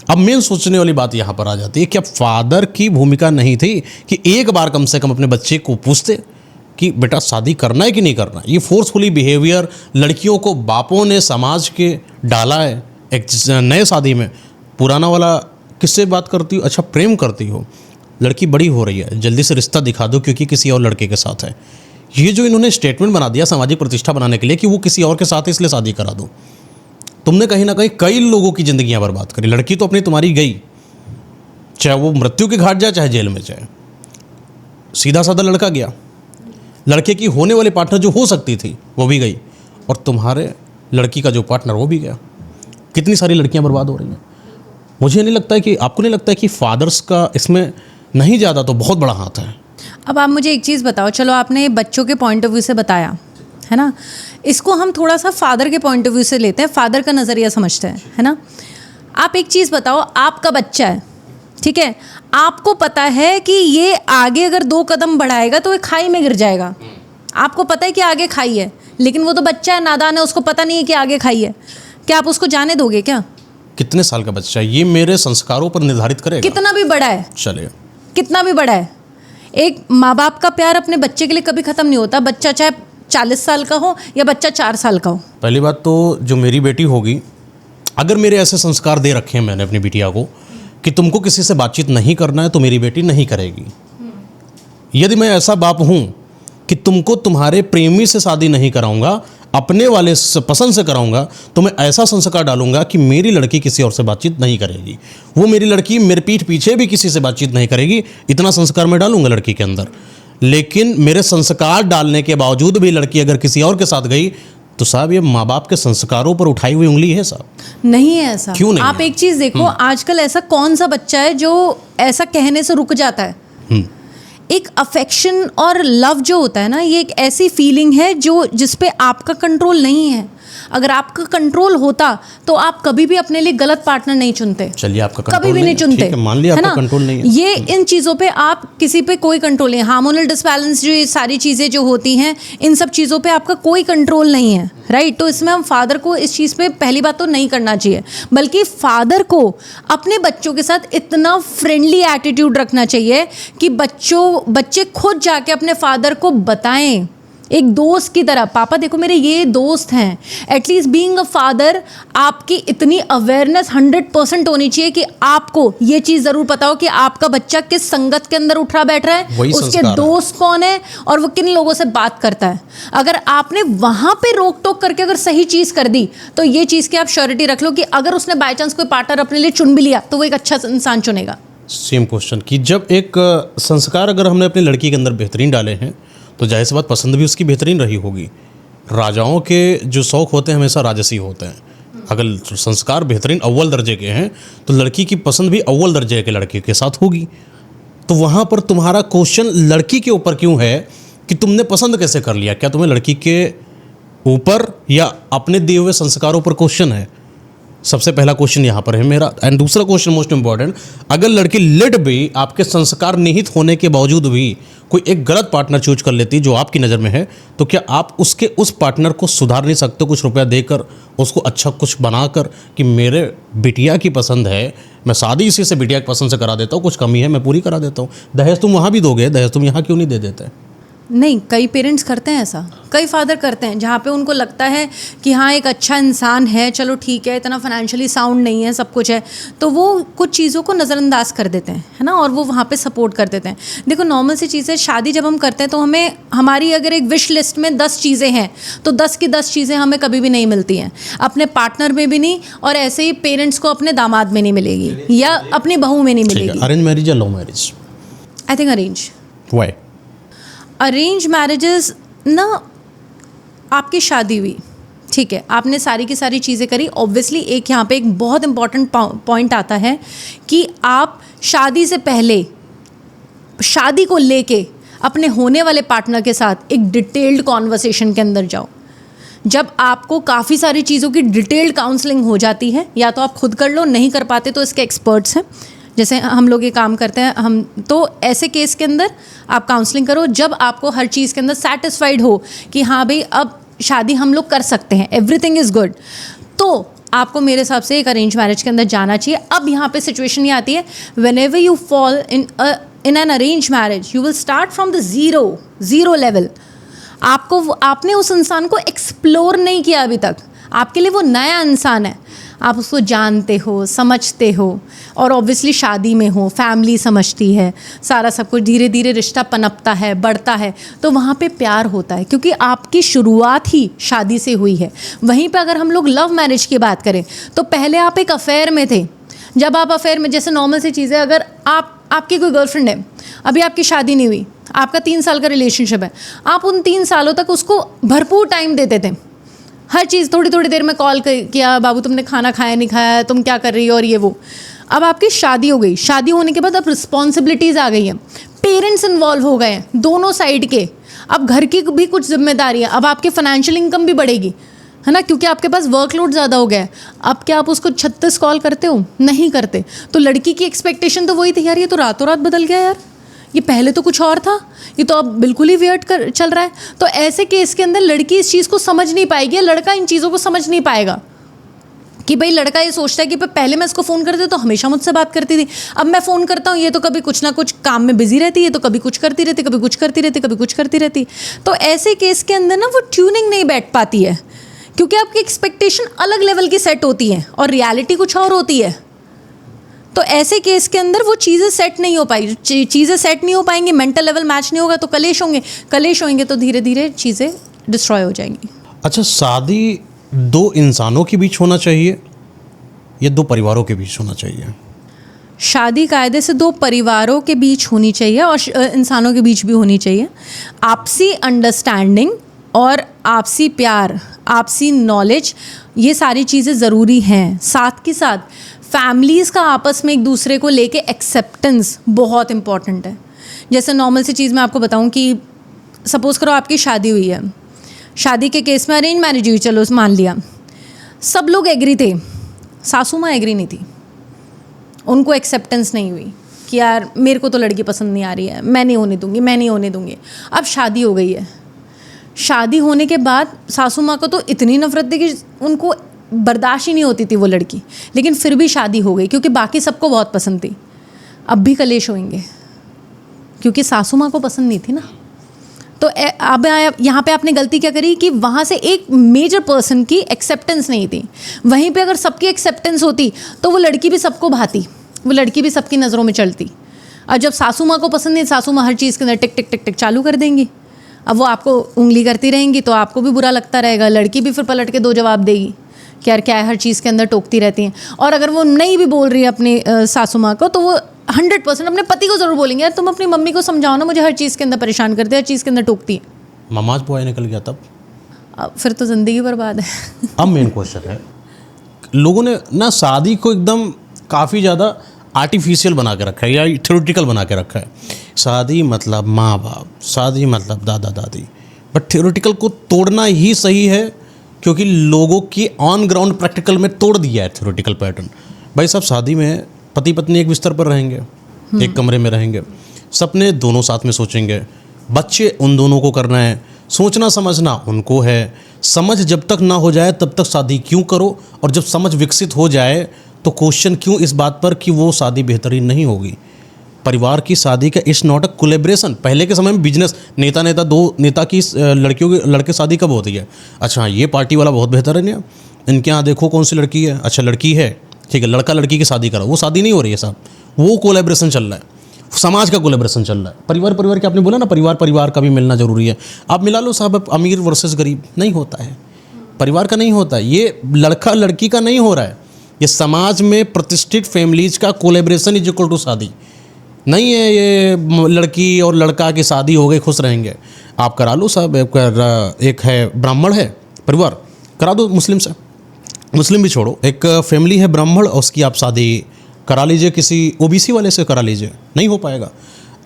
अब मेन सोचने वाली बात यहाँ पर आ जाती है कि अब फादर की भूमिका नहीं थी कि एक बार कम से कम अपने बच्चे को पूछते कि बेटा शादी करना है कि नहीं करना। ये फोर्सफुली बिहेवियर लड़कियों को बापों ने समाज के डाला है एक नए शादी में। पुराना वाला किससे बात करती हो, अच्छा प्रेम करती हो, लड़की बड़ी हो रही है, जल्दी से रिश्ता दिखा दो क्योंकि किसी और लड़के के साथ है। ये जो इन्होंने स्टेटमेंट बना दिया सामाजिक प्रतिष्ठा बनाने के लिए कि वो किसी और के साथ है इसलिए शादी करा दो, तुमने कहीं ना कहीं कई लोगों की ज़िंदगियां बर्बाद करी। लड़की तो अपनी तुम्हारी गई, चाहे वो मृत्यु के घाट जाए चाहे जेल में जाए। सीधा साधा लड़का गया, लड़के की होने वाली पार्टनर जो हो सकती थी वो भी गई, और तुम्हारे लड़की का जो पार्टनर वो भी गया। कितनी सारी लड़कियां बर्बाद हो रही हैं। मुझे नहीं लगता है कि आपको नहीं लगता है कि फादर्स का इसमें नहीं ज़्यादा तो बहुत बड़ा हाथ है। अब आप मुझे एक चीज़ बताओ, चलो आपने बच्चों के पॉइंट ऑफ व्यू से बताया है ना, इसको हम थोड़ा सा फादर के पॉइंट ऑफ व्यू से लेते हैं, फादर का नज़रिया समझते हैं, है ना। आप एक चीज़ बताओ, आपका बच्चा है, ठीक है, आपको पता है कि ये आगे अगर 2 कदम बढ़ाएगा तो ये खाई में गिर जाएगा। आपको पता है कि आगे खाई है, लेकिन वो तो बच्चा है, नादान है, उसको पता नहीं है कि आगे खाई है। क्या आप उसको जाने दोगे क्या? कितने साल का बच्चा है ये मेरे संस्कारों पर निर्धारित करेगा। कितना भी बड़ा है, चलिए, कितना भी बड़ा है, एक माँ बाप का प्यार अपने बच्चे के लिए कभी ख़त्म नहीं होता, बच्चा चाहे 40 साल का हो या बच्चा 4 साल का हो। पहली बात तो जो मेरी बेटी होगी, अगर मेरे ऐसे संस्कार दे रखे हैं मैंने अपनी बिटिया को कि तुमको किसी से बातचीत नहीं करना है, तो मेरी बेटी नहीं करेगी। यदि मैं ऐसा बाप हूँ कि तुमको तुम्हारे प्रेमी से शादी नहीं कराऊंगा, अपने वाले से पसंद से कराऊंगा, तो मैं ऐसा संस्कार डालूंगा कि मेरी लड़की किसी और से बातचीत नहीं करेगी, वो मेरी लड़की मेरे पीठ पीछे भी किसी से बातचीत नहीं करेगी। इतना संस्कार मैं डालूंगा लड़की के अंदर। लेकिन मेरे संस्कार डालने के बावजूद भी लड़की अगर किसी और के साथ गई, तो साहब ये माँ बाप के संस्कारों पर उठाई हुई उंगली है साहब। नहीं है ऐसा। क्यों नहीं आप है? एक चीज़ देखो, आजकल ऐसा कौन सा बच्चा है जो ऐसा कहने से रुक जाता है? एक अफेक्शन और लव जो होता है ना, ये एक ऐसी फीलिंग है जो जिस पे आपका कंट्रोल नहीं है। अगर आपका कंट्रोल होता तो आप कभी भी अपने लिए गलत पार्टनर नहीं चुनते। चलिए, आपका कंट्रोल कभी भी नहीं चुनते, ठीक है, मान लिया है आपका ना? कंट्रोल नहीं है। ये इन चीज़ों पे आप किसी पे कोई कंट्रोल नहीं है। हार्मोनल डिसबैलेंस जो ये सारी चीज़ें जो होती हैं, इन सब चीज़ों पे आपका कोई कंट्रोल नहीं है, राइट। तो इसमें हम फादर को इस चीज़ पे पहली बात तो नहीं करना चाहिए, बल्कि फादर को अपने बच्चों के साथ इतना फ्रेंडली एटीट्यूड रखना चाहिए कि बच्चे खुद जाके अपने फादर को बताएं, एक दोस्त की तरह, पापा देखो मेरे ये दोस्त हैं। एटलीस्ट बीइंग अ फादर आपकी इतनी अवेयरनेस 100% होनी चाहिए कि आपको ये चीज़ ज़रूर पता हो कि आपका बच्चा किस संगत के अंदर उठ रहा बैठ रहा है, उसके दोस्त कौन है और वो किन लोगों से बात करता है। अगर आपने वहाँ पे रोक टोक करके अगर सही चीज़ कर दी, तो ये चीज़ की आप श्योरिटी रख लो कि अगर उसने बाई चांस कोई पार्टनर अपने लिए चुन भी लिया तो वो एक अच्छा इंसान चुनेगा। सेम क्वेश्चन कि जब एक संस्कार अगर हमने अपनी लड़की के अंदर बेहतरीन डाले हैं, तो जाहिर सी बात पसंद भी उसकी बेहतरीन रही होगी। राजाओं के जो शौक़ होते हैं हमेशा राजसी होते हैं। अगर संस्कार बेहतरीन अव्वल दर्जे के हैं, तो लड़की की पसंद भी अव्वल दर्जे के लड़के के साथ होगी। तो वहाँ पर तुम्हारा क्वेश्चन लड़की के ऊपर क्यों है कि तुमने पसंद कैसे कर लिया? क्या तुम्हें लड़की के ऊपर या अपने दिए हुए संस्कारों पर क्वेश्चन है? सबसे पहला क्वेश्चन यहाँ पर है मेरा। एंड दूसरा क्वेश्चन मोस्ट इंपॉर्टेंट, अगर लड़की लिट भी आपके संस्कार निहित होने के बावजूद भी कोई एक गलत पार्टनर चूज कर लेती जो आपकी नज़र में है, तो क्या आप उस पार्टनर को सुधार नहीं सकते? कुछ रुपया देकर उसको अच्छा कुछ बनाकर कि मेरे बिटिया की पसंद है, मैं शादी इसी से बिटिया की पसंद से करा देता हूँ, कुछ कमी है मैं पूरी करा देता हूँ। दहेज तुम वहाँ भी दोगे, दहेज तुम यहाँ क्यों नहीं दे देते? नहीं, कई पेरेंट्स करते हैं ऐसा, कई फादर करते हैं, जहाँ पे उनको लगता है कि हाँ एक अच्छा इंसान है, चलो ठीक है, इतना फाइनेंशियली साउंड नहीं है, सब कुछ है, तो वो कुछ चीज़ों को नज़रअंदाज कर देते हैं, है ना, और वो वहाँ पे सपोर्ट कर देते हैं। देखो नॉर्मल सी चीज़ है, शादी जब हम करते हैं तो हमें हमारी अगर एक विश लिस्ट में 10 चीज़ें हैं, तो 10 की 10 चीज़ें हमें कभी भी नहीं मिलती हैं, अपने पार्टनर में भी नहीं, और ऐसे ही पेरेंट्स को अपने दामाद में नहीं मिलेगी या अपनी बहू में नहीं मिलेगी। अरेंज मैरिज या love marriage? I think arrange. Why? Arrange marriages ना, आपकी शादी हुई, ठीक है, आपने सारी की सारी चीज़ें करी, ऑब्वियसली एक यहाँ पे एक बहुत इंपॉर्टेंट पॉइंट आता है कि आप शादी से पहले शादी को लेके अपने होने वाले पार्टनर के साथ एक डिटेल्ड कॉन्वर्सेशन के अंदर जाओ। जब आपको काफ़ी सारी चीज़ों की डिटेल्ड काउंसलिंग हो जाती है, या तो आप खुद कर लो, नहीं कर पाते तो इसके एक्सपर्ट्स हैं, जैसे हम लोग ये काम करते हैं हम, तो ऐसे केस के अंदर आप काउंसलिंग करो जब आपको हर चीज़ के अंदर सेटिस्फाइड हो कि हाँ भाई अब शादी हम लोग कर सकते हैं, एवरीथिंग इज़ गुड, तो आपको मेरे हिसाब से एक अरेंज मैरिज के अंदर जाना चाहिए। अब यहाँ पे सिचुएशन ये आती है, whenever you fall in an arrange marriage you will start from the zero level. आपने उस इंसान को एक्सप्लोर नहीं किया अभी तक, आपके लिए वो नया इंसान है, आप उसको जानते हो, समझते हो, और ऑब्वियसली शादी में हो, फैमिली समझती है, सारा सब कुछ, धीरे धीरे रिश्ता पनपता है, बढ़ता है, तो वहाँ पे प्यार होता है क्योंकि आपकी शुरुआत ही शादी से हुई है। वहीं पे अगर हम लोग लव मैरिज की बात करें तो पहले आप एक अफेयर में थे, जब आप अफेयर में, जैसे नॉर्मल सी चीज़ है, अगर आपकी कोई गर्लफ्रेंड है, अभी आपकी शादी नहीं हुई, आपका 3 साल का रिलेशनशिप है, आप उन 3 सालों तक उसको भरपूर टाइम देते थे, हर चीज़ थोड़ी थोड़ी देर में कॉल किया, बाबू तुमने खाना खाया नहीं खाया, तुम क्या कर रही हो, और ये वो। अब आपकी शादी हो गई, शादी होने के बाद अब रिस्पॉन्सिबिलिटीज़ आ गई हैं, पेरेंट्स इन्वॉल्व हो गए हैं दोनों साइड के, अब घर की भी कुछ जिम्मेदारी है, अब आपकी फाइनेंशियल इनकम भी बढ़ेगी, है ना, क्योंकि आपके पास वर्कलोड ज़्यादा हो गया है। अब क्या आप उसको 36 कॉल करते हो? नहीं करते। तो लड़की की एक्सपेक्टेशन तो वही थी, यार ये तो रातों रात बदल गया यार, ये पहले तो कुछ और था, ये तो अब बिल्कुल ही वियर्ड कर चल रहा है। तो ऐसे केस के अंदर लड़की इस चीज़ को समझ नहीं पाएगी, लड़का इन चीज़ों को समझ नहीं पाएगा कि भाई लड़का ये सोचता है कि पहले मैं इसको फ़ोन करती तो हमेशा मुझसे बात करती थी, अब मैं फ़ोन करता हूँ ये तो कभी कुछ ना कुछ काम में बिजी रहती है, तो कभी कुछ करती रहती, कभी कुछ करती रहती, कभी कुछ करती रहती। तो ऐसे केस के अंदर ना वो ट्यूनिंग नहीं बैठ पाती है, क्योंकि आपकी एक्सपेक्टेशन अलग लेवल की सेट होती है और रियलिटी कुछ और होती है। तो ऐसे केस के अंदर वो चीज़ें सेट नहीं हो पाई, चीज़ें सेट नहीं हो पाएंगी, मेंटल लेवल मैच नहीं होगा, तो कलेश होंगे, तो धीरे धीरे चीज़ें डिस्ट्रॉय हो जाएंगी। अच्छा, शादी 2 इंसानों के बीच होना चाहिए या 2 परिवारों के बीच होना चाहिए? शादी कायदे से 2 परिवारों के बीच होनी चाहिए और इंसानों के बीच भी होनी चाहिए। आपसी अंडरस्टैंडिंग और आपसी प्यार, आपसी नॉलेज, ये सारी चीज़ें ज़रूरी हैं। साथ के साथ फैमिलीज़ का आपस में एक दूसरे को लेके एक्सेप्टेंस बहुत इम्पॉर्टेंट है। जैसे नॉर्मल सी चीज़ मैं आपको बताऊं कि सपोज़ करो आपकी शादी हुई है, शादी के केस में अरेंज मैरिज हुई, चलो मान लिया, सब लोग एग्री थे, सासू माँ एग्री नहीं थी, उनको एक्सेप्टेंस नहीं हुई कि यार मेरे को तो लड़की पसंद नहीं आ रही है, मैं नहीं होने दूंगी, मैं नहीं होने दूंगी। अब शादी हो गई है, शादी होने के बाद सासू माँ को तो इतनी नफरत थी कि उनको बर्दाश्त ही नहीं होती थी वो लड़की, लेकिन फिर भी शादी हो गई क्योंकि बाकी सबको बहुत पसंद थी। अब भी कलेश होंगे क्योंकि सासू माँ को पसंद नहीं थी ना। तो अब यहाँ पे आपने गलती क्या करी कि वहाँ से एक मेजर पर्सन की एक्सेप्टेंस नहीं थी। वहीं पे अगर सबकी एक्सेप्टेंस होती तो वो लड़की भी सबको भाती, वो लड़की भी सबकी नज़रों में चलती। और जब सासू माँ को पसंद नहीं, सासू माँ हर चीज़ के अंदर टिक टिक टिक टिक चालू कर देंगी। अब वो आपको उंगली करती रहेंगी तो आपको भी बुरा लगता रहेगा, लड़की भी फिर पलट के 2 जवाब देगी कि यार क्या है, हर चीज़ के अंदर टोकती रहती हैं। और अगर वो नहीं भी बोल रही है अपनी सासू माँ को, तो वो 100% अपने पति को ज़रूर बोलेंगे, यार तुम अपनी मम्मी को समझाओ ना, मुझे हर चीज़ के अंदर परेशान करती है, हर चीज़ के अंदर टोकती है। नमाज पढ़ाई निकल गया तब फिर तो ज़िंदगी बर्बाद है। अब मेन क्वेश्चन है, लोगों ने ना शादी को एकदम काफ़ी ज़्यादा आर्टिफिशियल बना के रखा है या थ्योरेटिकल बना के रखा है। शादी मतलब माँ बाप, शादी मतलब दादा दादी। बट थ्योरेटिकल को तोड़ना ही सही है, क्योंकि लोगों की ऑन ग्राउंड प्रैक्टिकल में तोड़ दिया है थ्योरेटिकल पैटर्न। भाई साहब, शादी में पति पत्नी एक बिस्तर पर रहेंगे, एक कमरे में रहेंगे, सपने दोनों साथ में सोचेंगे, बच्चे उन दोनों को करना है, सोचना समझना उनको है। समझ जब तक ना हो जाए तब तक शादी क्यों करो, और जब समझ विकसित हो जाए तो क्वेश्चन क्यों इस बात पर कि वो शादी बेहतरीन नहीं होगी। परिवार की शादी का इट्स नॉट अ कोलेब्रेशन। पहले के समय में बिजनेस, नेता 2 नेता की लड़के शादी कब होती है? अच्छा, ये पार्टी वाला बहुत बेहतर है ना, इनके यहाँ देखो कौन सी लड़की है, अच्छा लड़की है, ठीक है, लड़का लड़की की शादी करो। वो शादी नहीं हो रही है साहब, वो कोलेब्रेशन चल रहा है, समाज का कोलेब्रेशन चल रहा है। परिवार के आपने बोला ना, परिवार का भी मिलना जरूरी है। आप मिला लो साहब, अमीर वर्सेस गरीब, नहीं होता है, परिवार का नहीं होता है, ये लड़का लड़की का नहीं हो रहा है, ये समाज में प्रतिष्ठित फैमिलीज का कोलेब्रेशन इज इक्वल टू शादी नहीं है। ये लड़की और लड़का की शादी हो गई, खुश रहेंगे, आप करा लो साहब। एक है ब्राह्मण है परिवार, करा दो मुस्लिम से, मुस्लिम भी छोड़ो, एक फैमिली है ब्राह्मण, उसकी आप शादी करा लीजिए, किसी ओबीसी वाले से करा लीजिए, नहीं हो पाएगा।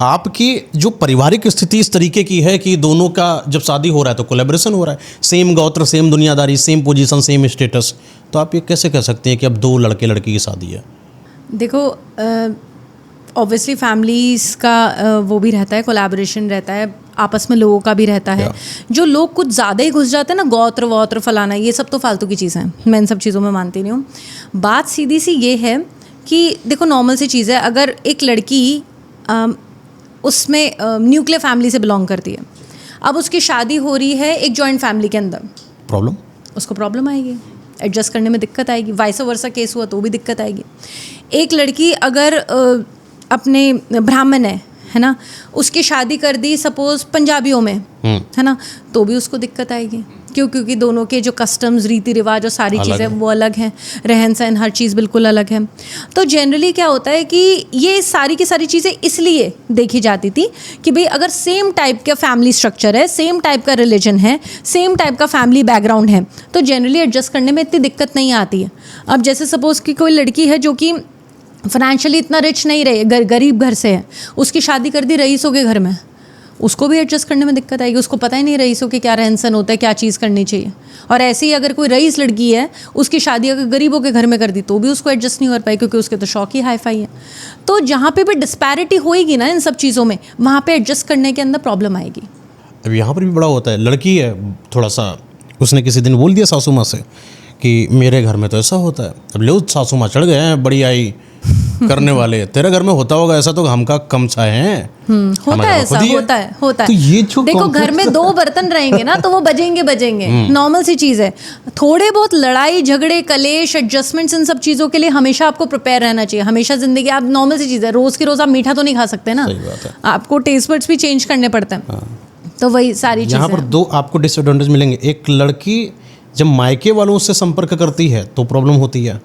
आपकी जो पारिवारिक स्थिति इस तरीके की है कि दोनों का जब शादी हो रहा है तो कोलैबोरेशन हो रहा है, सेम गोत्र, सेम दुनियादारी, सेम पोजीशन, सेम स्टेटस, तो आप ये कैसे कह सकते हैं कि अब 2 लड़के लड़की की शादी है? देखो, ऑब्वियसली फैमिलीज़ का वो भी रहता है, कोलैबोरेशन रहता है, आपस में लोगों का भी रहता है। जो लोग कुछ ज़्यादा ही घुस जाते हैं ना, गोत्र वोत्र फलाना, ये सब तो फालतू की चीज़ें हैं, मैं इन सब चीज़ों में मानती नहीं हूँ। बात सीधी सी ये है कि देखो, नॉर्मल सी चीज़ है, अगर एक लड़की उसमें न्यूक्लियर फैमिली से बिलोंग करती है, अब उसकी शादी हो रही है एक जॉइंट फैमिली के अंदर, उसको प्रॉब्लम आएगी, एडजस्ट करने में दिक्कत आएगी। वाइस वर्सा केस हुआ तो भी दिक्कत आएगी। एक लड़की अगर अपने ब्राह्मण है ना, उसकी शादी कर दी सपोज पंजाबियों में, है ना, तो भी उसको दिक्कत आएगी। क्योंकि दोनों के जो कस्टम्स, रीति रिवाज और सारी चीज़ें वो अलग हैं, रहन सहन हर चीज़ बिल्कुल अलग है। तो जनरली क्या होता है कि ये सारी की सारी चीज़ें इसलिए देखी जाती थी कि भाई अगर सेम टाइप का फैमिली स्ट्रक्चर है, सेम टाइप का रिलीजन है, सेम टाइप का फैमिली बैकग्राउंड है, तो जनरली एडजस्ट करने में इतनी दिक्कत नहीं आती है। अब जैसे सपोज़ कि कोई लड़की है जो कि फाइनेंशियली इतना रिच नहीं रहे, गरीब घर से है, उसकी शादी कर दी रईसों के घर में, उसको भी एडजस्ट करने में दिक्कत आएगी। उसको पता ही नहीं रईसों के क्या रहन सहन होता है, क्या चीज़ करनी चाहिए। और ऐसे ही अगर कोई रईस लड़की है, उसकी शादी अगर गरीबों के घर में कर दी तो भी उसको एडजस्ट नहीं हो पाई, क्योंकि उसके तो शौक ही हाई फाई है। तो जहाँ पे भी डिस्पैरिटी होएगी ना इन सब चीज़ों में, वहाँ पे एडजस्ट करने के अंदर प्रॉब्लम आएगी। अब यहाँ पर भी बड़ा होता है, लड़की है थोड़ा सा, उसने किसी दिन बोल दिया सासू माँ से कि मेरे घर में तो ऐसा होता है। अब ले सासू माँ चढ़ गए हैं बड़ी आई करने वाले, तेरे घर में होता होगा ऐसा तो हम का कम चाहे हैं। होता है ऐसा, होता है। तो ये जो देखो घर में 2 बर्तन रहेंगे ना तो वो बजेंगे, नॉर्मल सी चीज़ है। थोड़े बहुत लड़ाई झगड़े कलेश एडजस्टमेंट्स इन सब चीज़ों के लिए हमेशा आपको प्रिपेयर रहना चाहिए। हमेशा जिंदगी, आप नॉर्मल सी चीज़ है, रोज़ की रोज़ आप मीठा तो नहीं खा सकते ना, आपको टेस्ट बड्स भी चेंज करने पड़ते हैं। तो वही सारी चीज़ें। यहाँ पर 2 आपको डिसएडवांटेज मिलेंगे। एक, लड़की जब मायके वालों से संपर्क करती है तो प्रॉब्लम होती है,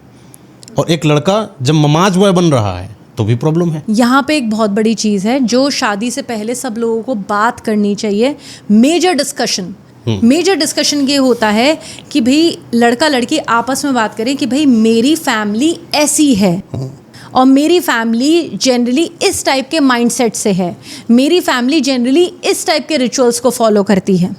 और एक लड़का जब ममाज बॉय बन रहा है तो भी प्रॉब्लम है। यहाँ पे एक बहुत बड़ी चीज़ है जो शादी से पहले सब लोगों को बात करनी चाहिए। मेजर डिस्कशन ये होता है कि भाई लड़का लड़की आपस में बात करें कि भाई मेरी फैमिली ऐसी है और मेरी फैमिली जनरली इस टाइप के माइंडसेट से है, मेरी फैमिली जनरली इस टाइप के रिचुअल्स को फॉलो करती है।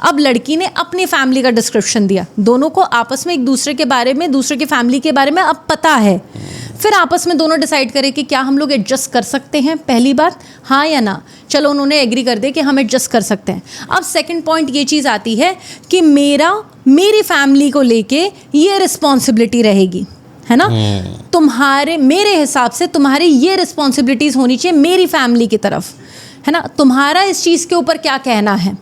अब लड़की ने अपनी फैमिली का डिस्क्रिप्शन दिया, दोनों को आपस में एक दूसरे के बारे में, दूसरे की फैमिली के बारे में अब पता है। फिर आपस में दोनों डिसाइड करें कि क्या हम लोग एडजस्ट कर सकते हैं, पहली बात हाँ या ना। चलो उन्होंने एग्री कर दिया कि हम एडजस्ट कर सकते हैं। अब सेकंड पॉइंट ये चीज़ आती है कि मेरी फैमिली को लेके ये रिस्पॉन्सिबिलिटी रहेगी, है ना, मेरे हिसाब से तुम्हारी ये रिस्पॉन्सिबिलिटीज़ होनी चाहिए मेरी फैमिली की तरफ, है ना, तुम्हारा इस चीज़ के ऊपर क्या कहना है।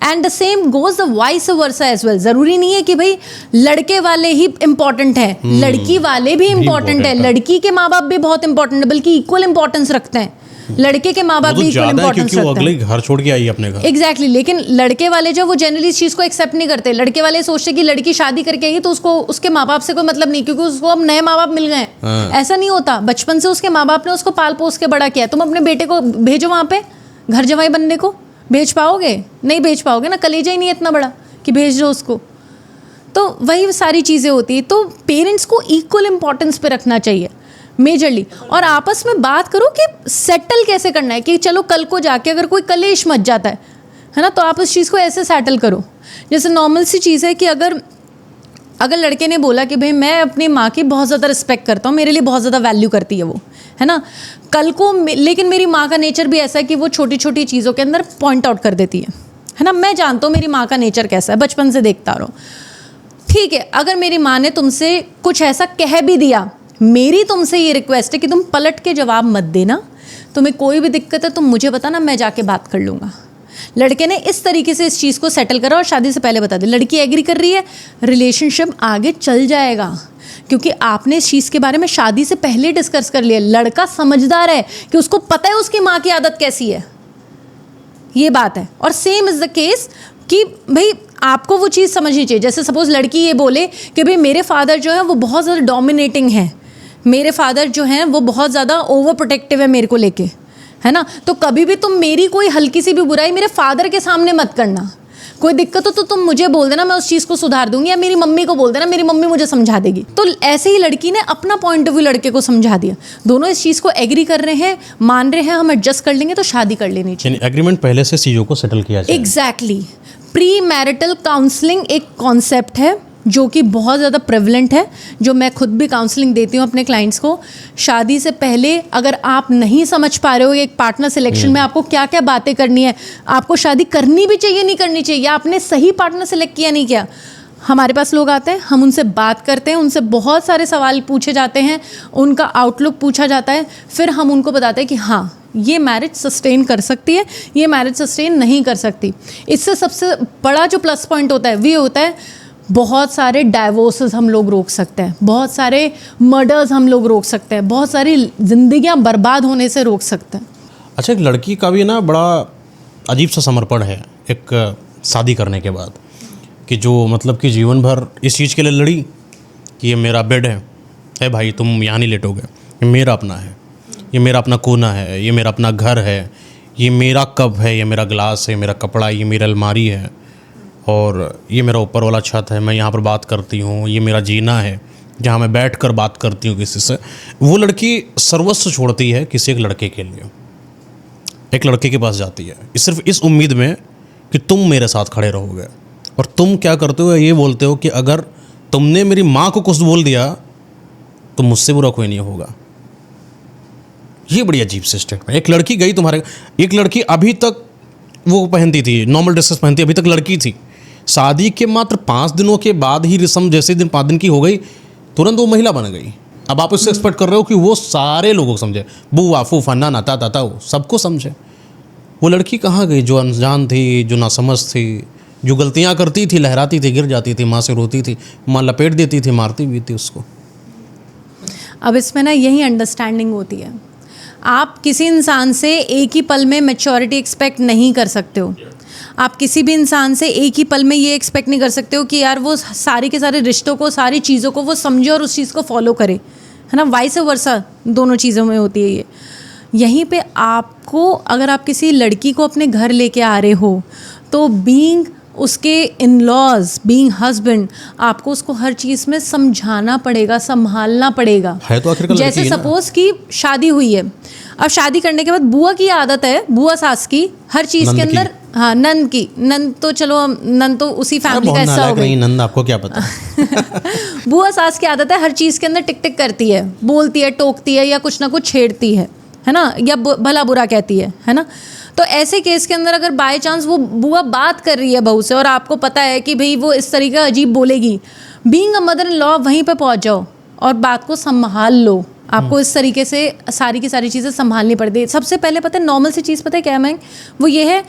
And the same goes the vice versa as well. ज़रूरी नहीं है कि भाई लड़के वाले ही इंपॉर्टेंट है, लड़की वाले भी इंपॉर्टेंट है, लड़की के माँ बाप भी बहुत इंपॉर्टेंट है, बल्कि इक्वल इंपॉर्टेंस रखते हैं। लड़के के माँ बाप भी इक्वल इंपॉर्टेंस रखते हैं, अगले घर छोड़ के आई अपने घर। एग्जैक्टली। लेकिन लड़के वाले जो वो जनरली इस चीज़ को एक्सेप्ट नहीं करते। लड़के वाले सोचते कि लड़की शादी करके आई तो उसको उसके माँ बाप से कोई मतलब नहीं, क्योंकि उसको अब नए माँ बाप मिल गए। ऐसा नहीं होता, बचपन से उसके माँ बाप ने उसको पाल पोस के बड़ा किया। तुम अपने बेटे को भेजो वहाँ पे घर जवाई बनने को, भेज पाओगे? नहीं भेज पाओगे ना, कलेजा ही नहीं है इतना बड़ा कि भेज दो उसको। तो वही सारी चीज़ें होती है। तो पेरेंट्स को इक्वल इंपॉर्टेंस पे रखना चाहिए मेजरली, और आपस में बात करो कि सेटल कैसे करना है। कि चलो कल को जाके अगर कोई कलेश मच जाता है ना, तो आप उस चीज़ को ऐसे सेटल करो। जैसे नॉर्मल सी चीज़ है कि अगर लड़के ने बोला कि भाई मैं अपनी माँ की बहुत ज़्यादा रिस्पेक्ट करता हूँ, मेरे लिए बहुत ज़्यादा वैल्यू करती है वो, है ना, कल को लेकिन मेरी माँ का नेचर भी ऐसा है कि वो छोटी छोटी चीज़ों के अंदर पॉइंट आउट कर देती है ना। मैं जानता हूँ मेरी माँ का नेचर कैसा है, बचपन से देखता रहो। ठीक है, अगर मेरी माँ ने तुमसे कुछ ऐसा कह भी दिया, मेरी तुमसे ये रिक्वेस्ट है कि तुम पलट के जवाब मत देना। तुम्हें कोई भी दिक्कत है तुम मुझे बताना, मैं जाके बात कर लूँगा। लड़के ने इस तरीके से इस चीज़ को सेटल करा और शादी से पहले बता दिया। लड़की एग्री कर रही है, रिलेशनशिप आगे चल जाएगा, क्योंकि आपने इस चीज़ के बारे में शादी से पहले डिस्कस कर लिया। लड़का समझदार है कि उसको पता है उसकी माँ की आदत कैसी है, ये बात है। और सेम इज़ द केस कि भाई आपको वो चीज़ समझनी चाहिए। जैसे सपोज़ लड़की ये बोले कि भाई मेरे फादर जो है वो बहुत ज़्यादा डोमिनेटिंग है, मेरे फादर जो हैं वो बहुत ज़्यादा ओवर प्रोटेक्टिव है मेरे को लेके, है ना, तो कभी भी तुम मेरी कोई हल्की सी भी बुराई मेरे फादर के सामने मत करना। कोई दिक्कत हो तो तुम मुझे बोल देना, मैं उस चीज़ को सुधार दूंगी, या मेरी मम्मी को बोल देना, मेरी मम्मी मुझे समझा देगी। तो ऐसे ही लड़की ने अपना पॉइंट ऑफ व्यू लड़के को समझा दिया। दोनों इस चीज़ को एग्री कर रहे हैं, मान रहे हैं हम एडजस्ट कर लेंगे, तो शादी कर लेनी चाहिए। एग्रीमेंट पहले से चीज़ों को सेटल किया जाए। एग्जैक्टली। प्री मैरिटल काउंसलिंग एक कॉन्सेप्ट है जो कि बहुत ज़्यादा प्रेवलेंट है, जो मैं खुद भी काउंसलिंग देती हूँ अपने क्लाइंट्स को। शादी से पहले अगर आप नहीं समझ पा रहे हो एक पार्टनर सिलेक्शन में आपको क्या क्या बातें करनी है, आपको शादी करनी भी चाहिए नहीं करनी चाहिए, या आपने सही पार्टनर सेलेक्ट किया नहीं किया, हमारे पास लोग आते हैं, हम उनसे बात करते हैं, उनसे बहुत सारे सवाल पूछे जाते हैं, उनका आउटलुक पूछा जाता है, फिर हम उनको बताते हैं कि हाँ ये मैरिज सस्टेन कर सकती है, ये मैरिज सस्टेन नहीं कर सकती। इससे सबसे बड़ा जो प्लस पॉइंट होता है वो ये होता है, बहुत सारे डाइवोर्सेस हम लोग रोक सकते हैं, बहुत सारे मर्डर्स हम लोग रोक सकते हैं, बहुत सारी जिंदगियां बर्बाद होने से रोक सकते हैं। अच्छा, एक लड़की का भी ना बड़ा अजीब सा समर्पण है एक शादी करने के बाद, कि जो मतलब कि जीवन भर इस चीज़ के लिए लड़ी कि ये मेरा बेड है भाई, तुम यहाँ नहीं लेटोगे, ये मेरा अपना है, ये मेरा अपना कोना है, ये मेरा अपना घर है, ये मेरा कप है, ये मेरा गिलास है, मेरा कपड़ा, ये मेरी अलमारी है, और ये मेरा ऊपर वाला छत है, मैं यहाँ पर बात करती हूँ, ये मेरा जीना है जहाँ मैं बैठ कर बात करती हूँ किसी से। वो लड़की सर्वस्व छोड़ती है किसी एक लड़के के लिए, एक लड़के के पास जाती है सिर्फ इस उम्मीद में कि तुम मेरे साथ खड़े रहोगे। और तुम क्या करते हो, ये बोलते हो कि अगर तुमने मेरी माँ को कुछ बोल दिया तो मुझसे बुरा कोई नहीं होगा। ये बड़ी अजीब सी स्टेटमेंट। एक लड़की गई तुम्हारे, एक लड़की अभी तक वो पहनती थी, नॉर्मल ड्रेसेस पहनती, अभी तक लड़की थी, शादी के मात्र 5 दिनों के बाद ही रस्म जैसे दिन 5 दिन की हो गई, तुरंत वो महिला बन गई। अब आप उससे एक्सपेक्ट कर रहे हो कि वो सारे लोगों को समझे, बुआ फूफा नाना ताता ताऊ सबको समझे। वो लड़की कहाँ गई जो अनजान थी, जो नासमझ थी, जो गलतियाँ करती थी, लहराती थी, गिर जाती थी, माँ से रोती थी, माँ लपेट देती थी, मारती भी थी उसको। अब इसमें ना यही अंडरस्टैंडिंग होती है। आप किसी इंसान से एक ही पल में मैच्योरिटी एक्सपेक्ट नहीं कर सकते हो। आप किसी भी इंसान से एक ही पल में ये एक्सपेक्ट नहीं कर सकते हो कि यार वो सारी के सारे रिश्तों को, सारी चीज़ों को वो समझे और उस चीज़ को फॉलो करे, है ना। वाइस वर्सा दोनों चीज़ों में होती है ये। यहीं पे आपको, अगर आप किसी लड़की को अपने घर लेके आ रहे हो तो बीइंग उसके इन लॉज, बीइंग हस्बैंड, आपको उसको हर चीज़ में समझाना पड़ेगा, संभालना पड़ेगा। है तो आखिरकार जैसे सपोज कि शादी हुई है, अब शादी करने के बाद बुआ की आदत है, बुआ सास की हर चीज़ के अंदर, हाँ नंद तो चलो, नंद तो उसी फैमिली का हिस्सा हो गई। नंद आपको क्या पता। बुआ सास की आदत है हर चीज़ के अंदर टिक टिक करती है, बोलती है, टोकती है या कुछ ना कुछ छेड़ती है ना, या भला बुरा कहती है ना। तो ऐसे केस के अंदर अगर बाय चांस वो बुआ बात कर रही है बहू से और आपको पता है कि भाई वो इस तरीके अजीब बोलेगी, being a mother in law वहीं पे पहुंच जाओ और बात को संभाल लो। आपको इस तरीके से सारी की सारी चीज़ें संभालनी पड़ती है। सबसे पहले पता है नॉर्मल सी चीज़ पता है क्या है, वो ये है,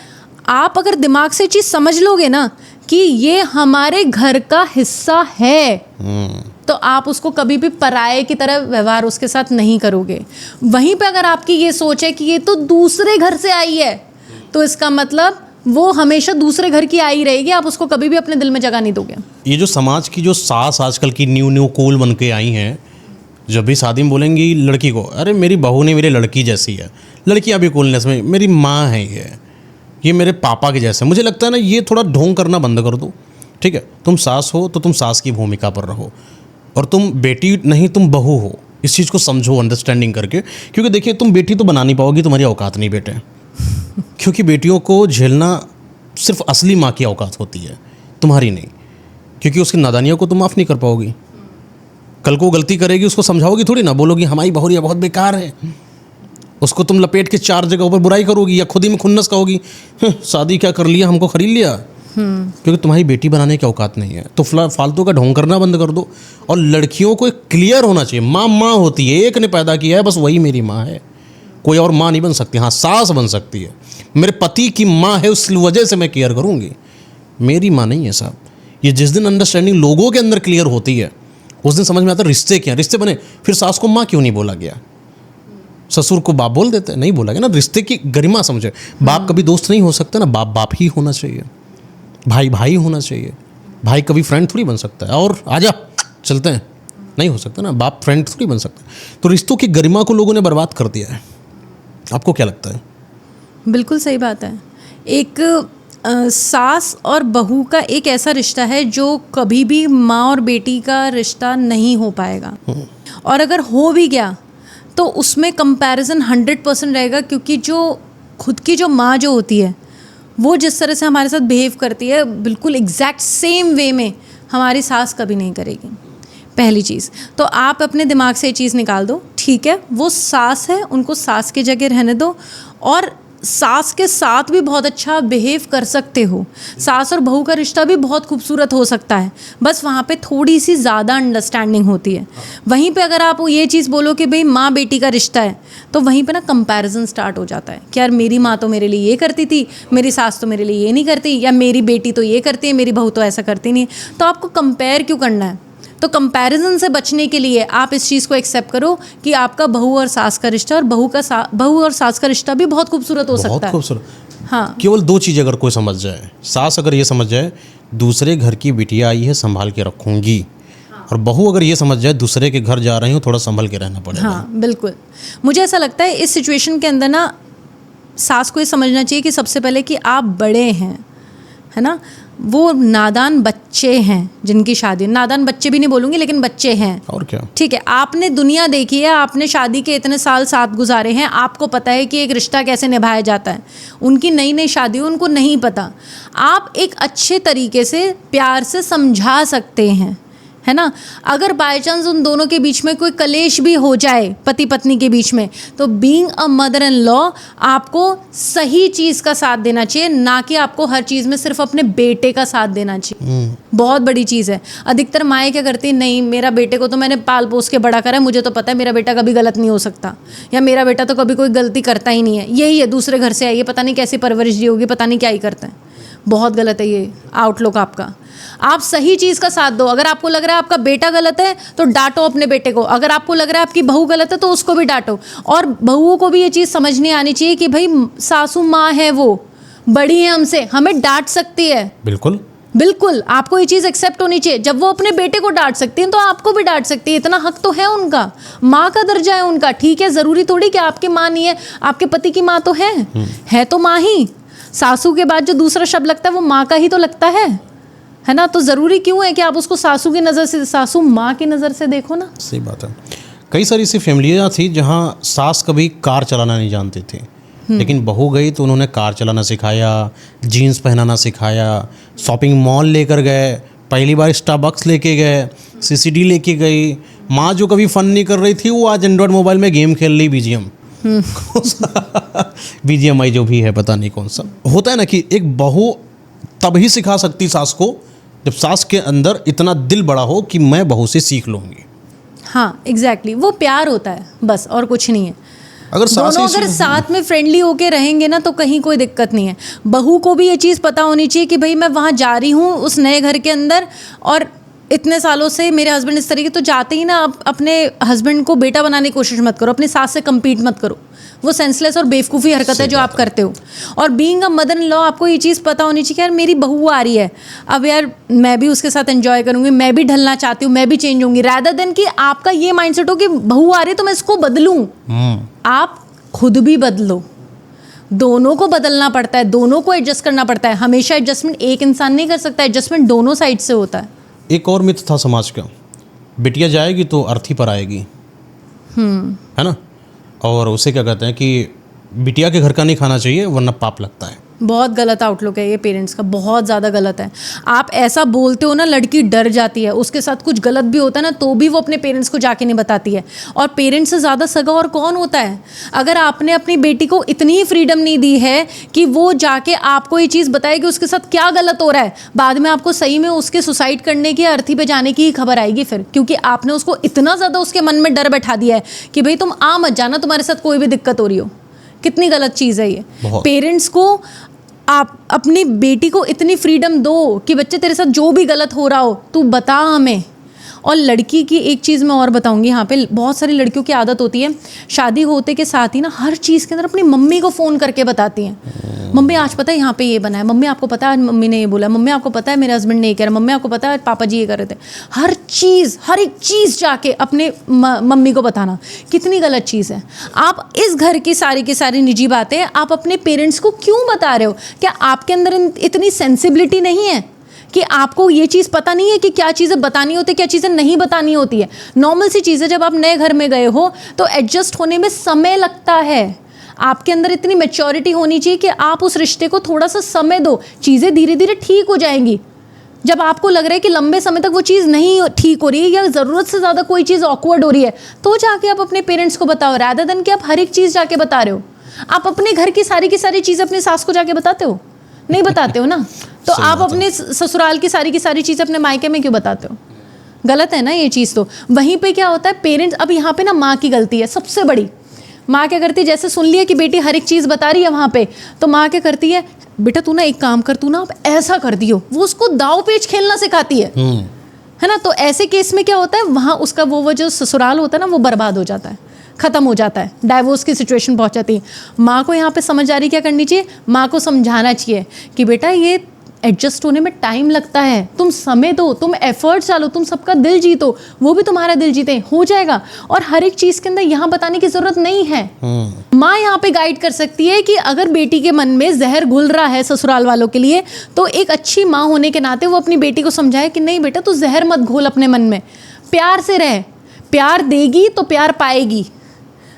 आप अगर दिमाग से चीज़ समझ लोगे ना कि ये हमारे घर का हिस्सा है, तो आप उसको कभी भी पराये की तरह व्यवहार उसके साथ नहीं करोगे। वहीं पे अगर आपकी ये सोच है कि ये तो दूसरे घर से आई है, तो इसका मतलब वो हमेशा दूसरे घर की आई रहेगी, आप उसको कभी भी अपने दिल में जगह नहीं दोगे। ये जो समाज की जो सास आजकल की न्यू कूल बन के आई हैं, जब भी शादी में बोलेंगी लड़की को, अरे मेरी बहू नहीं, मेरी लड़की जैसी है। लड़कियां भी कूलनेस में, मेरी माँ है ये मेरे पापा के जैसे। मुझे लगता है ना, ये थोड़ा ढोंग करना बंद कर दो, ठीक है। तुम सास हो तो तुम सास की भूमिका पर रहो, और तुम बेटी नहीं, तुम बहू हो। इस चीज़ को समझो अंडरस्टैंडिंग करके, क्योंकि देखिए तुम बेटी तो बना नहीं पाओगी, तुम्हारी औकात नहीं बेटे। क्योंकि बेटियों को झेलना सिर्फ असली माँ की औकात होती है, तुम्हारी नहीं। क्योंकि उसकी नादानियों को तुम माफ़ नहीं कर पाओगी। कल को गलती करेगी, उसको समझाओगी थोड़ी ना, बोलोगी हमारी बहुरिया बहुत बेकार है, उसको तुम लपेट के 4 जगह पर बुराई करोगी, या खुद ही में खुन्नस कहोगी शादी क्या कर लिया, हमको खरीद लिया। क्योंकि तुम्हारी बेटी बनाने की औकात नहीं है। तो फालतू का ढोंग करना बंद कर दो। और लड़कियों को क्लियर होना चाहिए, माँ होती है, एक ने पैदा किया है, बस वही मेरी माँ है, कोई और माँ नहीं बन सकती। हाँ, सास बन सकती है, मेरे पति की माँ है, उस वजह से मैं केयर करूँगी, मेरी माँ नहीं है साहब। ये जिस दिन अंडरस्टैंडिंग लोगों के अंदर क्लियर होती है, उस दिन समझ में आता है रिश्ते क्या, रिश्ते बने। फिर सास को माँ क्यों नहीं बोला गया, ससुर को बाप बोल देते, नहीं बोला गया ना। रिश्ते की गरिमा समझे। बाप कभी दोस्त नहीं हो सकता ना, बाप ही होना चाहिए, भाई होना चाहिए। भाई कभी फ्रेंड थोड़ी बन सकता है, और आजा चलते हैं, नहीं हो सकता ना। बाप फ्रेंड थोड़ी बन सकता है। तो रिश्तों की गरिमा को लोगों ने बर्बाद कर दिया है। आपको क्या लगता है? बिल्कुल सही बात है। एक सास और बहू का एक ऐसा रिश्ता है जो कभी भी माँ और बेटी का रिश्ता नहीं हो पाएगा, और अगर हो भी गया तो उसमें कंपैरिजन 100% रहेगा। क्योंकि जो खुद की जो माँ जो होती है, वो जिस तरह से हमारे साथ बिहेव करती है, बिल्कुल एग्जैक्ट सेम वे में हमारी सास कभी नहीं करेगी। पहली चीज़ तो आप अपने दिमाग से ये चीज़ निकाल दो, ठीक है, वो सास है, उनको सास की जगह रहने दो, और सास के साथ भी बहुत अच्छा बिहेव कर सकते हो। सास और बहू का रिश्ता भी बहुत खूबसूरत हो सकता है, बस वहाँ पे थोड़ी सी ज़्यादा अंडरस्टैंडिंग होती है। वहीं पे अगर आप ये चीज़ बोलो कि भाई माँ बेटी का रिश्ता है, तो वहीं पे ना कंपैरिजन स्टार्ट हो जाता है कि यार मेरी माँ तो मेरे लिए ये करती थी, मेरी सास तो मेरे लिए ये नहीं करती, या मेरी बेटी तो ये करती है, मेरी बहू तो ऐसा करती नहीं है। तो आपको कंपेयर क्यों करना है? तो कंपैरिजन से बचने के लिए आप इस चीज़ को एक्सेप्ट करो कि आपका बहू और सास का रिश्ता और बहू और सास का रिश्ता भी बहुत खूबसूरत हो सकता बहुत है। खूबसूरत। हाँ, केवल 2 चीज़ अगर कोई समझ जाए, सास अगर ये समझ जाए दूसरे घर की बिटिया आई है संभाल के रखूंगी, और बहू अगर ये समझ जाए दूसरे के घर जा रही हूँ थोड़ा संभल के रहना पड़ेगा। हाँ बिल्कुल। मुझे ऐसा लगता है इस सिचुएशन के अंदर ना सास को ये समझना चाहिए कि सबसे पहले कि आप बड़े हैं, है ना, वो नादान बच्चे हैं जिनकी शादी, नादान बच्चे भी नहीं बोलूँगी लेकिन बच्चे हैं। और क्या, ठीक है, आपने दुनिया देखी है, आपने शादी के इतने साल साथ गुजारे हैं, आपको पता है कि एक रिश्ता कैसे निभाया जाता है। उनकी नई नई शादी हो, उनको नहीं पता। आप एक अच्छे तरीके से प्यार से समझा सकते हैं, है ना। अगर बाय चांस उन दोनों के बीच में कोई कलेश भी हो जाए, पति पत्नी के बीच में, तो being a mother in law आपको सही चीज़ का साथ देना चाहिए, ना कि आपको हर चीज़ में सिर्फ अपने बेटे का साथ देना चाहिए। बहुत बड़ी चीज़ है। अधिकतर माएँ क्या करती हैं, नहीं मेरा बेटे को तो मैंने पाल पोस के बड़ा करा है, मुझे तो पता है मेरा बेटा कभी गलत नहीं हो सकता, या मेरा बेटा तो कभी कोई गलती करता ही नहीं है, यही है, दूसरे घर से आई है, पता नहीं कैसी परवरिश दी होगी, पता नहीं क्या ही करता है। बहुत गलत है ये आउटलुक आपका। आप सही चीज़ का साथ दो। अगर आपको लग रहा है आपका बेटा गलत है तो डांटो अपने बेटे को, अगर आपको लग रहा है आपकी बहू गलत है तो उसको भी डांटो। और बहुओं को भी ये चीज़ समझनी आनी चाहिए कि भाई सासू माँ है, वो बड़ी है हमसे, हमें डांट सकती है। बिल्कुल बिल्कुल, आपको ये चीज़ एक्सेप्ट होनी चाहिए। जब वो अपने बेटे को डांट सकती हैं तो आपको भी डांट सकती है, इतना हक तो है उनका, माँ का दर्जा है उनका। ठीक है, ज़रूरी थोड़ी कि आपकी माँ नहीं है, आपके पति की माँ तो है तो माँ ही। सासू के बाद जो दूसरा शब्द लगता है वो माँ का ही तो लगता है ना। तो ज़रूरी क्यों है कि आप उसको सासू की नज़र से, सासू माँ की नज़र से देखो ना। सही बात है। कई सारी ऐसी फैमिलियाँ थी जहाँ सास कभी कार चलाना नहीं जानती थी, लेकिन बहू गई तो उन्होंने कार चलाना सिखाया, जीन्स पहनाना सिखाया, शॉपिंग मॉल लेकर गए, पहली बार स्टारबक्स लेके गए, सीसीडी लेके गई। माँ जो कभी फ़न नहीं कर रही थी वो आज एंड्रॉयड मोबाइल में गेम खेल रही, बीजीएम BGMI जो भी है, पता नहीं कौन सा होता है ना, कि एक बहू तभी सिखा सकती सास को जब सास के अंदर इतना दिल बड़ा हो कि मैं बहू से सीख लूँगी। हाँ एग्जैक्टली, वो प्यार होता है बस, और कुछ नहीं है। अगर दोनों अगर साथ में फ्रेंडली होके रहेंगे ना तो कहीं कोई दिक्कत नहीं है। बहू को भी ये चीज़ पता होनी चाहिए कि भाई मैं वहाँ जा रही हूँ उस नए घर के अंदर, और इतने सालों से मेरे हस्बैंड इस तरीके, तो जाते ही ना अपने हस्बैंड को बेटा बनाने की कोशिश मत करो, अपनी सास से कम्पीट मत करो। वो सेंसलेस और बेवकूफ़ी हरकत है जो आप करते हो। और being a mother in law आपको ये चीज़ पता होनी चाहिए कि यार मेरी बहू आ रही है, अब यार मैं भी उसके साथ एंजॉय करूँगी, मैं भी ढलना चाहती हूँ, मैं भी चेंज होंगी, रैदर देन कि आपका ये माइंडसेट हो कि बहू आ रही है तो मैं इसको बदलूँ। आप खुद भी बदलो, दोनों को बदलना पड़ता है, दोनों को एडजस्ट करना पड़ता है। हमेशा एडजस्टमेंट एक इंसान नहीं कर सकता, एडजस्टमेंट दोनों साइड से होता है। एक और मिथ था समाज का, बिटिया जाएगी तो अर्थी पर आएगी, है ना, और उसे क्या कहते हैं कि बिटिया के घर का नहीं खाना चाहिए वरना पाप लगता है। बहुत गलत आउटलुक है ये पेरेंट्स का, बहुत ज़्यादा गलत है। आप ऐसा बोलते हो ना, लड़की डर जाती है, उसके साथ कुछ गलत भी होता है ना तो भी वो अपने पेरेंट्स को जाके नहीं बताती है। और पेरेंट्स से ज़्यादा सगा और कौन होता है? अगर आपने अपनी बेटी को इतनी ही फ्रीडम नहीं दी है कि वो जाके आपको ये चीज़ बताए कि उसके साथ क्या गलत हो रहा है, बाद में आपको सही में उसके सुसाइड करने की, अर्थी पे जाने की ही खबर आएगी फिर, क्योंकि आपने उसको इतना ज़्यादा उसके मन में डर बैठा दिया है कि भाई तुम आ मत जाना, तुम्हारे साथ कोई भी दिक्कत हो रही हो। कितनी गलत चीज़ है ये। पेरेंट्स को आप अपनी बेटी को इतनी फ्रीडम दो कि बच्चे तेरे साथ जो भी गलत हो रहा हो तू बता हमें। और लड़की की एक चीज़ मैं और बताऊंगी, यहाँ पे बहुत सारी लड़कियों की आदत होती है शादी होते के साथ ही ना हर चीज़ के अंदर अपनी मम्मी को फ़ोन करके बताती हैं, मम्मी आज पता है यहाँ पे ये बना है, मम्मी आपको पता है आज मम्मी ने ये बोला, मम्मी आपको पता है मेरे हस्बैंड ने ये कह रहा, मम्मी आपको पता है पापा जी ये कर रहे थे। हर चीज़, हर एक चीज़ जाके अपने मम्मी को बताना कितनी गलत चीज़ है। आप इस घर की सारी निजी बातें आप अपने पेरेंट्स को क्यों बता रहे हो? क्या आपके अंदर इतनी सेंसिबिलिटी नहीं है कि आपको ये चीज़ पता नहीं है कि क्या चीज़ें बतानी होती है, क्या चीज़ें नहीं बतानी होती है? नॉर्मल सी चीज़ है, जब आप नए घर में गए हो तो एडजस्ट होने में समय लगता है। आपके अंदर इतनी मैच्योरिटी होनी चाहिए कि आप उस रिश्ते को थोड़ा सा समय दो, चीज़ें धीरे धीरे ठीक हो जाएंगी। जब आपको लग रहा है कि लंबे समय तक वो चीज़ नहीं ठीक हो रही है या ज़रूरत से ज़्यादा कोई चीज़ ऑकवर्ड हो रही है, तो जाके आप अपने पेरेंट्स को बताओ, रैदर देन कि आप हर एक चीज़ जाके बता रहे हो। आप अपने घर की सारी चीज़ें अपनी सास को जाके बताते हो? नहीं बताते हो ना। तो आप अपने ससुराल की सारी चीज़ें अपने मायके में क्यों बताते हो? गलत है ना ये चीज़। तो वहीं पे क्या होता है, पेरेंट्स, अब यहाँ पे ना माँ की गलती है सबसे बड़ी। माँ क्या करती है, जैसे सुन लिया कि बेटी हर एक चीज़ बता रही है वहाँ पे, तो माँ क्या करती है, बेटा तू ना एक काम कर, तू ना अब ऐसा कर दियो, वो उसको दाव पेच खेलना सिखाती है है ना। तो ऐसे केस में क्या होता है, वहाँ उसका वो जो ससुराल होता है ना, वो बर्बाद हो जाता है, ख़त्म हो जाता है, डाइवोर्स की सिचुएशन पहुँच जाती है। माँ को यहाँ पे समझदारी क्या करनी चाहिए, माँ को समझाना चाहिए कि बेटा ये एडजस्ट होने में टाइम लगता है, तुम समय दो, तुम एफर्ट्स डालो, तुम सबका दिल जीतो, वो भी तुम्हारा दिल जीते, हो जाएगा। और हर एक चीज़ के अंदर यहाँ बताने की ज़रूरत नहीं है। माँ यहाँ पे गाइड कर सकती है कि अगर बेटी के मन में जहर घुल रहा है ससुराल वालों के लिए, तो एक अच्छी माँ होने के नाते वो अपनी बेटी को समझाए कि नहीं बेटा तू जहर मत घोल अपने मन में, प्यार से रह, प्यार देगी तो प्यार पाएगी।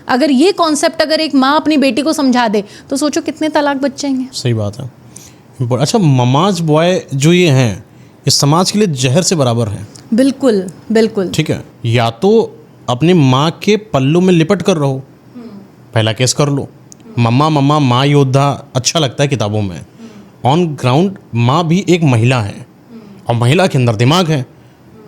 अगर ये कॉन्सेप्ट अगर एक माँ अपनी बेटी को समझा दे तो सोचो कितने तलाक बच जाएंगे। सही बात है। अच्छा, ममाज बॉय जो ये हैं, इस समाज के लिए जहर से बराबर हैं। बिल्कुल बिल्कुल। ठीक है, या तो अपनी माँ के पल्लू में लिपट कर रहो, पहला केस कर लो, मम्मा मम्मा माँ योद्धा अच्छा लगता है किताबों में, ऑन ग्राउंड माँ भी एक महिला है, और महिला के अंदर दिमाग है,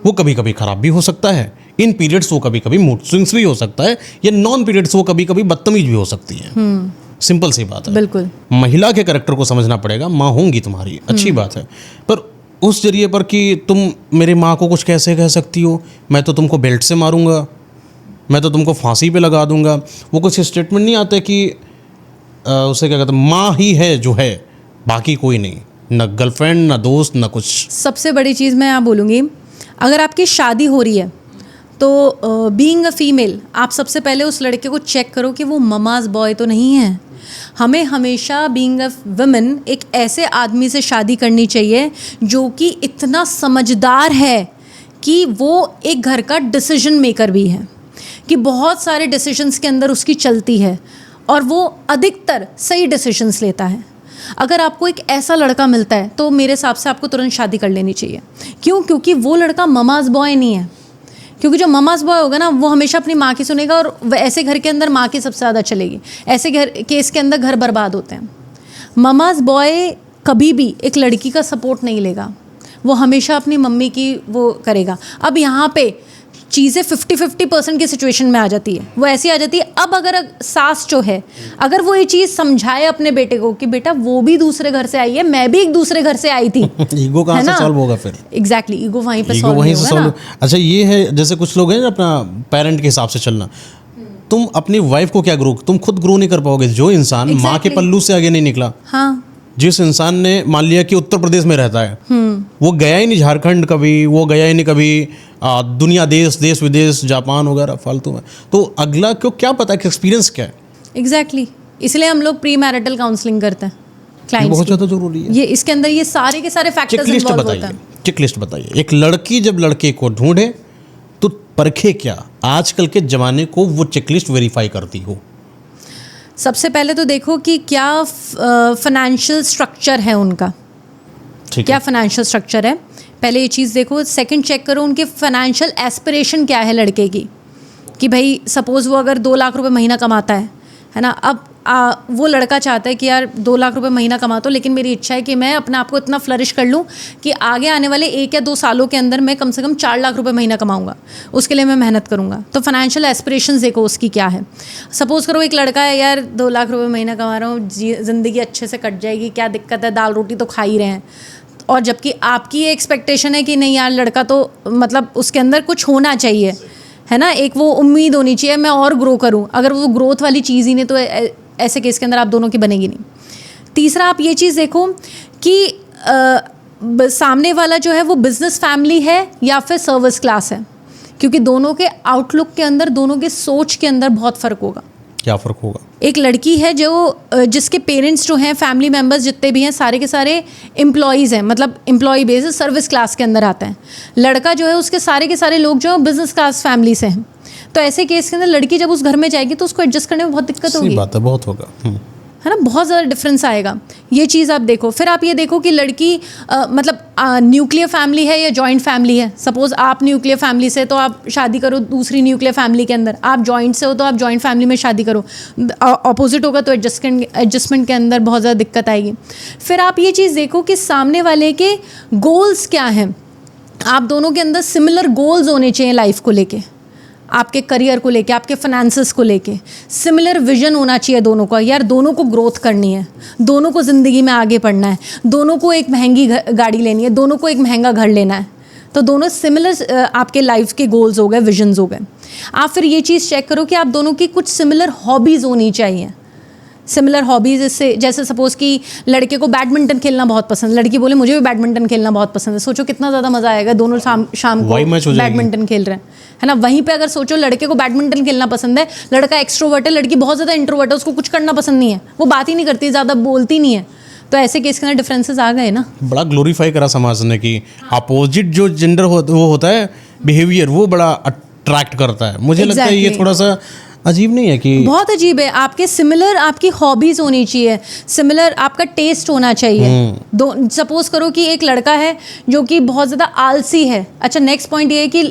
वो कभी कभी ख़राब भी हो सकता है, इन पीरियड्स वो कभी कभी मूड स्विंग्स भी हो सकता है, या नॉन पीरियड्स वो कभी कभी बदतमीज भी हो सकती है। सिंपल सी बात है। बिल्कुल। महिला के कैरेक्टर को समझना पड़ेगा, माँ होंगी तुम्हारी, अच्छी बात है, पर उस जरिए पर कि तुम मेरी माँ को कुछ कैसे कह सकती हो, मैं तो तुमको बेल्ट से मारूंगा, मैं तो तुमको फांसी पे लगा दूंगा, वो कुछ स्टेटमेंट नहीं आते कि उसे क्या कहते हैं, माँ ही है जो है, बाकी कोई नहीं, न गर्लफ्रेंड, न दोस्त, न कुछ। सबसे बड़ी चीज़ मैं यहाँ बोलूँगी, अगर आपकी शादी हो रही है तो बीइंग अ फीमेल आप सबसे पहले उस लड़के को चेक करो कि वो ममाज बॉय तो नहीं है। हमें हमेशा बीइंग अ वुमेन एक ऐसे आदमी से शादी करनी चाहिए जो कि इतना समझदार है कि वो एक घर का डिसीजन मेकर भी है, कि बहुत सारे डिसीजंस के अंदर उसकी चलती है और वो अधिकतर सही डिसीजंस लेता है। अगर आपको एक ऐसा लड़का मिलता है तो मेरे हिसाब से आपको तुरंत शादी कर लेनी चाहिए। क्यों? क्योंकि वो लड़का ममाज बॉय नहीं है। क्योंकि जो ममाज बॉय होगा ना, वो हमेशा अपनी माँ की सुनेगा, और ऐसे घर के अंदर माँ की सबसे ज़्यादा चलेगी। ऐसे घर केस के अंदर घर बर्बाद होते हैं। ममाज बॉय कभी भी एक लड़की का सपोर्ट नहीं लेगा, वो हमेशा अपनी मम्मी की वो करेगा। अब यहाँ पे चीज़ें 50-50% की सिचुएशन में आ जाती है, वो ऐसी आ जाती है। अब अगर सास जो है, अगर वो ये चीज़ समझाए अपने बेटे को कि बेटा वो भी दूसरे घर से आई है, मैं भी एक दूसरे घर से आई थी, ईगो कहाँ से सॉल्व होगा फिर? एग्जैक्टली, ईगो वहीं पे सॉल्व होगा ना। अच्छा, ये है जैसे कुछ लोग हैं अपना पेरेंट के हिसाब से चलना, तुम अपनी वाइफ को क्या ग्रो, तुम खुद ग्रो नहीं कर पाओगे। जो इंसान माँ के पल्लू से आगे नहीं निकला, हाँ, जिस इंसान ने मान लिया कि उत्तर प्रदेश में रहता है, वो गया ही नहीं झारखंड कभी, वो गया ही नहीं कभी दुनिया देश विदेश जापान वगैरह फालतू में, तो अगला को क्या पता कि एक्सपीरियंस क्या है। एग्जैक्टली, इसलिए हम लोग प्री मैरिटल काउंसलिंग करते हैं क्लाइंट्स बहुत ज़्यादा जरूरी है। ये इसके अंदर ये सारे के सारे फैक्टर्स इन्वॉल्व होता है। चेकलिस्ट बताइए, एक लड़की जब लड़के को ढूंढे तो परखे क्या, आजकल के ज़माने को वो चेकलिस्ट वेरीफाई करती हो? सबसे पहले तो देखो कि क्या फाइनेंशियल स्ट्रक्चर है उनका, क्या फाइनेंशियल स्ट्रक्चर है, पहले ये चीज़ देखो। सेकंड, चेक करो उनके फाइनेंशियल एस्पिरेशन क्या है लड़के की, कि भाई सपोज़ वो अगर 2 लाख रुपए महीना कमाता है ना, अब वो लड़का चाहता है कि यार 2 लाख रुपए महीना कमाता हूँ, लेकिन मेरी इच्छा है कि मैं अपने आप को इतना फ्लरिश कर लूँ कि आगे आने वाले 1 या 2 सालों के अंदर मैं कम से कम 4 लाख रुपए महीना कमाऊँगा, उसके लिए मैं मेहनत करूँगा। तो फाइनेंशियल एस्पिरेशंस देखो उसकी क्या है। सपोज़ करो एक लड़का है, यार 2 लाख रुपये महीना कमा रहा हूँ, ज़िंदगी अच्छे से कट जाएगी, क्या दिक्कत है, दाल रोटी तो खा ही रहे हैं, और जबकि आपकी ये एक्सपेक्टेशन है कि नहीं यार लड़का तो मतलब उसके अंदर कुछ होना चाहिए, है ना, एक वो उम्मीद होनी चाहिए मैं और ग्रो करूँ। अगर वो ग्रोथ वाली चीज़ ही नहीं, तो ऐसे केस के अंदर आप दोनों की बनेगी नहीं। तीसरा, आप ये चीज़ देखो कि सामने वाला जो है वो बिजनेस फैमिली है या फिर सर्विस क्लास है, क्योंकि दोनों के आउटलुक के अंदर, दोनों के सोच के अंदर बहुत फ़र्क होगा। क्या फ़र्क होगा? एक लड़की है जो जिसके पेरेंट्स जो हैं, फैमिली मेम्बर्स जितने भी हैं, सारे के सारे एम्प्लॉयज़ हैं, मतलब एम्प्लॉय बेसिस सर्विस क्लास के अंदर आता है। लड़का जो है उसके सारे के सारे लोग जो हैं बिजनेस क्लास फैमिली से हैं। तो ऐसे केस के अंदर लड़की जब उस घर में जाएगी तो उसको एडजस्ट करने में बहुत दिक्कत होगी। बात है, बहुत होगा, है ना, बहुत ज़्यादा डिफरेंस आएगा। ये चीज़ आप देखो। फिर आप ये देखो कि लड़की मतलब न्यूक्लियर फैमिली है या जॉइंट फैमिली है। सपोज़ आप न्यूक्लियर फैमिली से तो आप शादी करो दूसरी न्यूक्लियर फैमिली के अंदर, आप जॉइंट से हो तो आप जॉइंट फैमिली में शादी करो। ऑपोजिट होगा तो एडजस्टमेंट के अंदर बहुत ज़्यादा दिक्कत आएगी। फिर आप ये चीज़ देखो कि सामने वाले के गोल्स क्या हैं। आप दोनों के अंदर सिमिलर गोल्स होने चाहिए लाइफ को लेके, आपके करियर को लेके, आपके फाइनेंसेस को लेके सिमिलर विजन होना चाहिए दोनों का। यार दोनों को ग्रोथ करनी है, दोनों को ज़िंदगी में आगे बढ़ना है, दोनों को एक महंगी गाड़ी लेनी है, दोनों को एक महंगा घर लेना है। तो दोनों सिमिलर आपके लाइफ के गोल्स हो गए, विजन्स हो गए। आप फिर ये चीज़ चेक करो कि आप दोनों की कुछ सिमिलर हॉबीज़ होनी चाहिए। सिमिलर हॉबीज़ इससे, जैसे सपोज़ कि लड़के को बैडमिंटन खेलना बहुत पसंद, लड़की बोले मुझे भी बैडमिंटन खेलना बहुत पसंद है, सोचो कितना ज़्यादा मज़ा आएगा, दोनों शाम को बैडमिंटन खेल रहे हैं, है ना। वहीं पे अगर सोचो लड़के को बैडमिंटन खेलना पसंद है, लड़का एक्सट्रोवर्ट है, लड़की बहुत ज़्यादा इंट्रोवर्ट है, उसको कुछ करना पसंद नहीं है, वो बात ही नहीं करती, ज़्यादा बोलती नहीं है, तो ऐसे केस के अंदर डिफरेंसेस आ गए ना। बड़ा ग्लोरीफाई करा समाज ने कि अपोजिट जो जेंडर वो होता है बिहेवियर, वो बड़ा अट्रैक्ट करता है। मुझे लगता है ये थोड़ा सा अजीब नहीं है कि बहुत अजीब है। आपके सिमिलर आपकी हॉबीज होनी चाहिए, सिमिलर आपका टेस्ट होना चाहिए। दो सपोज करो कि एक लड़का है जो कि बहुत ज़्यादा आलसी है, अच्छा नेक्स्ट पॉइंट ये है कि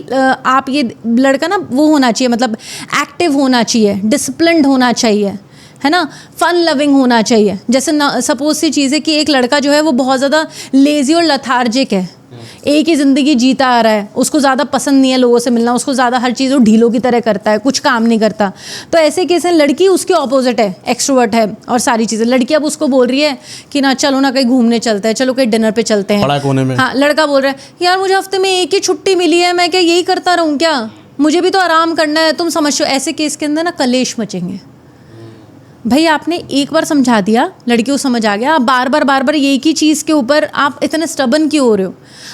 आप ये लड़का ना वो होना चाहिए, मतलब एक्टिव होना चाहिए, डिसिप्लिन्ड होना चाहिए, है ना, फन लविंग होना चाहिए। जैसे सपोज सी चीज़ है कि एक लड़का जो है वो बहुत ज़्यादा लेजी और लथार्जिक है, एक ही ज़िंदगी जीता आ रहा है, उसको ज़्यादा पसंद नहीं है लोगों से मिलना, उसको ज़्यादा हर चीज़ वो ढीलों की तरह करता है, कुछ काम नहीं करता। तो ऐसे केस है, लड़की उसके ऑपोजिट है, एक्सट्रोवर्ट है और सारी चीज़ें, लड़की अब उसको बोल रही है कि ना चलो ना कहीं घूमने चलते हैं, चलो कहीं डिनर पे चलते हैं, कोने में। हाँ, लड़का बोल रहा है यार मुझे हफ्ते में एक ही छुट्टी मिली है, मैं क्या यही करता रहूँ क्या, मुझे भी तो आराम करना है, तुम समझो। ऐसे केस के अंदर ना कलेश मचेंगे। भाई आपने एक बार समझा दिया, लड़की को समझ आ गया, आप बार बार एक ही चीज़ के ऊपर आप इतने स्टबन क्यों हो रहे हो?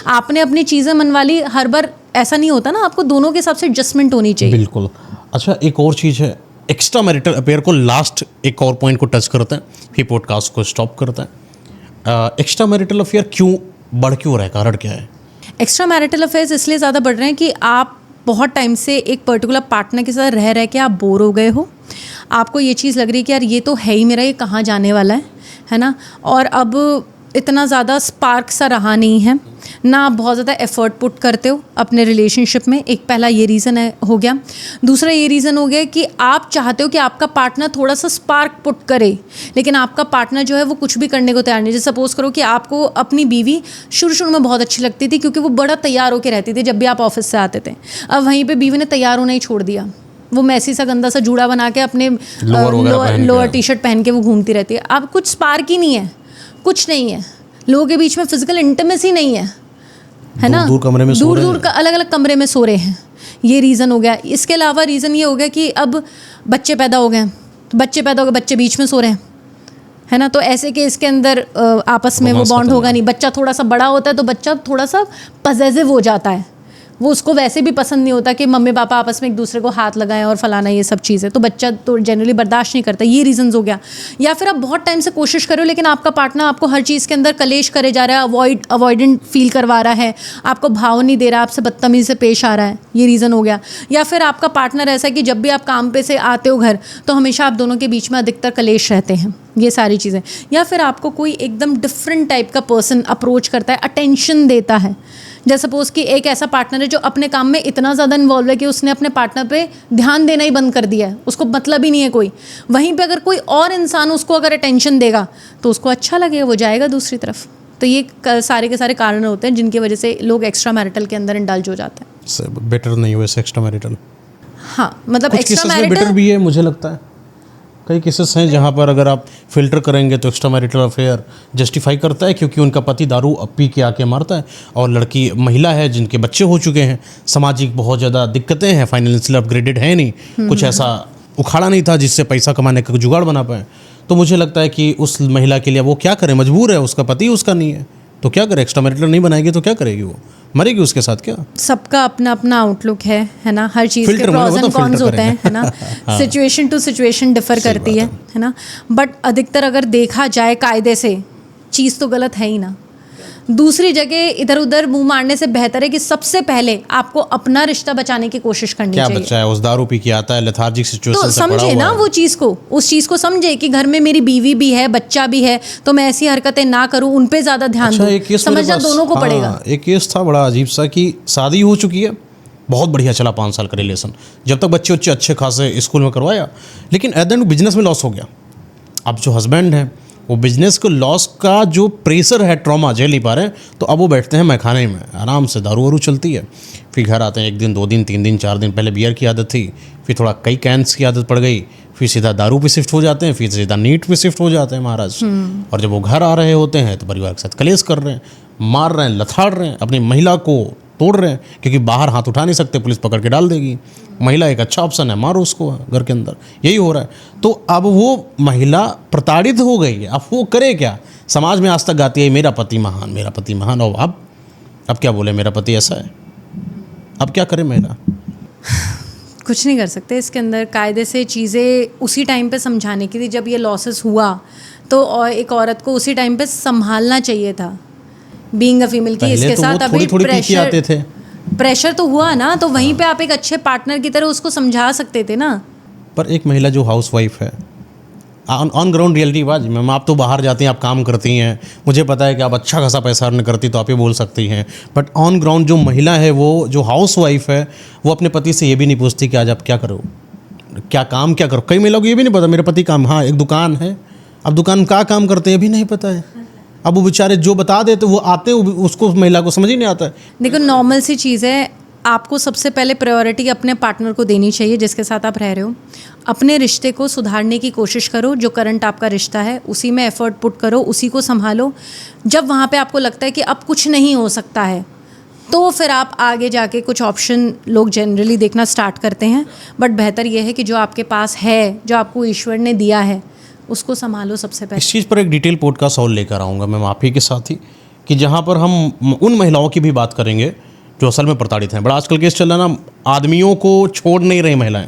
आपने अपनी चीज़ें मनवा ली, हर बार ऐसा नहीं होता ना, आपको दोनों के हिसाब से एडजस्टमेंट होनी चाहिए। बिल्कुल। अच्छा, एक और चीज़ है, एक्स्ट्रा मैरिटल अफेयर को लास्ट एक और पॉइंट को टच करते हैं, फिर पॉडकास्ट को स्टॉप करते हैं। एक्स्ट्रा मैरिटल अफेयर क्यों बढ़ क्यों रहा है, कारण क्या है? एक्स्ट्रा मैरिटल अफेयर्स इसलिए ज़्यादा बढ़ रहे हैं कि आप बहुत टाइम से एक पर्टिकुलर पार्टनर के साथ रह के आप बोर हो गए हो, आपको ये चीज़ लग रही है कि यार ये तो है ही मेरा, ये कहाँ जाने वाला है ना, और अब इतना ज़्यादा स्पार्क सा रहा नहीं है ना, आप बहुत ज़्यादा एफर्ट पुट करते हो अपने रिलेशनशिप में। एक पहला ये रीज़न हो गया। दूसरा ये रीज़न हो गया कि आप चाहते हो कि आपका पार्टनर थोड़ा सा स्पार्क पुट करे, लेकिन आपका पार्टनर जो है वो कुछ भी करने को तैयार नहीं। जैसे सपोज़ करो कि आपको अपनी बीवी शुरू में बहुत अच्छी लगती थी क्योंकि वो बड़ा तैयार होकर रहती थी जब भी आप ऑफिस से आते थे। अब वहीं पर बीवी ने तैयार होना ही छोड़ दिया, वो मैसी सा गंदा सा जूड़ा बना के अपने लोअर टी शर्ट पहन के वो घूमती रहती है। अब कुछ स्पार्क ही नहीं है, कुछ नहीं है, लोगों के बीच में फिजिकल इंटीमेसी नहीं है ना, दूर कमरे में दूर का अलग अलग कमरे में सो रहे हैं। ये रीज़न हो गया। इसके अलावा रीज़न ये हो गया कि अब बच्चे पैदा हो गए, तो बच्चे बीच में सो रहे हैं, है ना। तो ऐसे केस के अंदर आपस में वो बॉन्ड होगा नहीं। बच्चा थोड़ा सा बड़ा होता है तो बच्चा थोड़ा सा पजेसिव हो जाता है, वो उसको वैसे भी पसंद नहीं होता कि मम्मी पापा आपस में एक दूसरे को हाथ लगाएं और फलाना ये सब चीज़ें, तो बच्चा तो जनरली बर्दाश्त नहीं करता। ये रीज़न्स हो गया। या फिर आप बहुत टाइम से कोशिश करो लेकिन आपका पार्टनर आपको हर चीज़ के अंदर कलेश करे जा रहा है, अवॉइडेंट फील करवा रहा है, आपको भाव नहीं दे रहा, आपसे बदतमीज़ी से पेश आ रहा है, ये रीज़न हो गया। या फिर आपका पार्टनर ऐसा है कि जब भी आप काम पे से आते हो घर तो हमेशा आप दोनों के बीच में अधिकतर कलेश रहते हैं, ये सारी चीज़ें। या फिर आपको कोई एकदम डिफरेंट टाइप का पर्सन अप्रोच करता है, अटेंशन देता है। जैसे सपोज़ कि एक ऐसा पार्टनर है जो अपने काम में इतना ज़्यादा इन्वॉल्व है कि उसने अपने पार्टनर पे ध्यान देना ही बंद कर दिया है, उसको मतलब ही नहीं है कोई। वहीं पे अगर कोई और इंसान उसको अगर अटेंशन देगा तो उसको अच्छा लगेगा, वो जाएगा दूसरी तरफ। तो ये सारे के सारे कारण होते हैं जिनकी वजह से लोग एक्स्ट्रा मैरिटल के अंदर इंडल्ज हो जाते हैं। बेटर नहीं हुए एक्स्ट्रा मैरिटल? हाँ, मतलब एक्स्ट्रा मैरिटल बेटर भी है, मुझे लगता है कई केसेस हैं जहाँ पर अगर आप फिल्टर करेंगे तो एक्स्ट्रा मैरिटल अफेयर जस्टिफाई करता है क्योंकि उनका पति दारू पी के आके मारता है, और लड़की महिला है जिनके बच्चे हो चुके हैं, सामाजिक बहुत ज़्यादा दिक्कतें हैं, फाइनेंशियल अपग्रेडेड है नहीं, कुछ ऐसा उखाड़ा नहीं था जिससे पैसा कमाने का जुगाड़ बना पाए। तो मुझे लगता है कि उस महिला के लिए वो क्या करे, मजबूर है, उसका पति उसका नहीं है तो क्या करे, एक्स्ट्रा मैरिटल नहीं बनाएगी तो क्या करेगी, वो मरेगी उसके साथ क्या? सबका अपना अपना आउटलुक है ना, हर चीज़ के प्रॉस एंड कॉन्स होते हैं, है ना। सिचुएशन टू सिचुएशन डिफर करती है ना। बट अधिकतर अगर देखा जाए कायदे से चीज़ तो गलत है ही ना। दूसरी जगह इधर उधर मुंह मारने से बेहतर है कि सबसे पहले आपको अपना रिश्ता बचाने की कोशिश करनी चाहिए। क्या बच्चा है, उस दारू पी के आता है, लेथार्जिक सिचुएशन तो से पड़ा समझे हुआ ना है। वो चीज़ को, उस चीज़ को समझे कि घर में मेरी बीवी भी है, बच्चा भी है, तो मैं ऐसी हरकतें ना करूं, उन पे ज़्यादा ध्यान दूं। समझना दोनों को पड़ेगा। एक केस था बड़ा अजीब सा कि शादी हो चुकी है, बहुत बढ़िया चला 5 साल का रिलेशन, जब तक बच्चे अच्छे खासे स्कूल में करवाया, लेकिन एट द एंड बिजनेस में लॉस हो गया। अब जो हस्बैंड है वो बिजनेस को लॉस का जो प्रेशर है, ट्रॉमा झेल नहीं पा रहे हैं, तो अब वो बैठते हैं मैखाने में, आराम से दारू वारू चलती है, फिर घर आते हैं 1 दिन 2 दिन 3 दिन 4 दिन, पहले बियर की आदत थी, फिर थोड़ा कई कैंस की आदत पड़ गई, फिर सीधा दारू पे शिफ्ट हो जाते हैं, फिर सीधा नीट पे शिफ्ट हो जाते हैं महाराज। और जब वो घर आ रहे होते हैं तो परिवार के साथ कलेश कर रहे हैं, मार रहे हैं, लथाड़ रहे हैं, अपनी महिला को तोड़ रहे हैं, क्योंकि बाहर हाथ उठा नहीं सकते, पुलिस पकड़ के डाल देगी। महिला एक अच्छा ऑप्शन है, मारो उसको घर के अंदर, यही हो रहा है। तो अब वो महिला प्रताड़ित हो गई है, अब वो करे क्या? समाज में आज तक गाती है मेरा पति महान, मेरा पति महान, और अब क्या बोले, मेरा पति ऐसा है, अब क्या करे महिला? कुछ नहीं कर सकते इसके अंदर। कायदे से चीज़ें उसी टाइम पे समझाने की थी जब ये लॉसेस हुआ, तो और एक औरत को उसी टाइम पे संभालना चाहिए था, बीइंग अ फीमेल की। इसके तो साथ अभी आते थे, प्रेशर तो हुआ ना, तो वहीं पे आप एक अच्छे पार्टनर की तरह उसको समझा सकते थे ना। पर एक महिला जो हाउस वाइफ है, ऑन ग्राउंड रियलिटी बात मैम, आप तो बाहर जाती हैं, आप काम करती हैं, मुझे पता है कि आप अच्छा खासा पैसा अर्न करती, तो आप ये बोल सकती हैं, बट ऑन ग्राउंड जो महिला है, वो जो हाउस वाइफ है, वो अपने पति से ये भी नहीं पूछती कि आज आप क्या करो, क्या काम क्या करो। कई महिलाओं को ये भी नहीं पता मेरा पति काम, हाँ एक दुकान है, अब दुकान का काम करते हैं भी नहीं पता है। अब वो बेचारे जो बता देते वो आते, उसको महिला को समझ ही नहीं आता है। देखो नॉर्मल सी चीज़ है, आपको सबसे पहले प्रायोरिटी अपने पार्टनर को देनी चाहिए जिसके साथ आप रह रहे हो। अपने रिश्ते को सुधारने की कोशिश करो, जो करंट आपका रिश्ता है उसी में एफर्ट पुट करो, उसी को संभालो। जब वहाँ पे आपको लगता है कि अब कुछ नहीं हो सकता है, तो फिर आप आगे जाके कुछ ऑप्शन लोग जनरली देखना स्टार्ट करते हैं। बट बेहतर यह है कि जो आपके पास है, जो आपको ईश्वर ने दिया है, उसको संभालो सबसे पहले। इस चीज़ पर एक डिटेल पॉडकास्ट और लेकर आऊँगा मैं आप ही के साथ ही, कि जहाँ पर हम उन महिलाओं की भी बात करेंगे जो असल में प्रताड़ित हैं। बड़ा आजकल केस चल रहा है ना, आदमियों को छोड़ नहीं रही महिलाएं,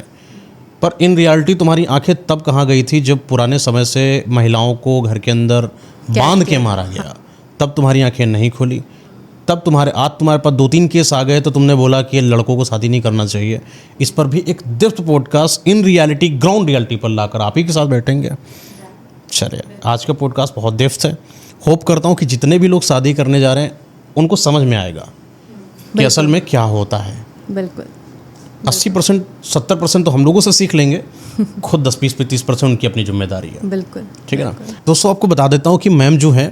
पर इन रियलिटी तुम्हारी आंखें तब कहाँ गई थी जब पुराने समय से महिलाओं को घर के अंदर बांध के मारा गया, तब तुम्हारी आंखें नहीं खुली। तब तुम्हारे पास 2-3 केस आ गए तो तुमने बोला कि लड़कों को शादी नहीं करना चाहिए। इस पर भी एक depth podcast in reality, ground reality पर लाकर आप ही के साथ बैठेंगे। चलिए, आज का पॉडकास्ट बहुत डेप्थ है। होप करता हूँ कि जितने भी लोग शादी करने जा रहे हैं उनको समझ में आएगा कि असल में क्या होता है। बिल्कुल 80% 70% तो हम लोगों से सीख लेंगे, खुद 10-20-30% उनकी अपनी जिम्मेदारी है। बिल्कुल, ठीक है ना दोस्तों। आपको बता देता हूँ कि मैम जो है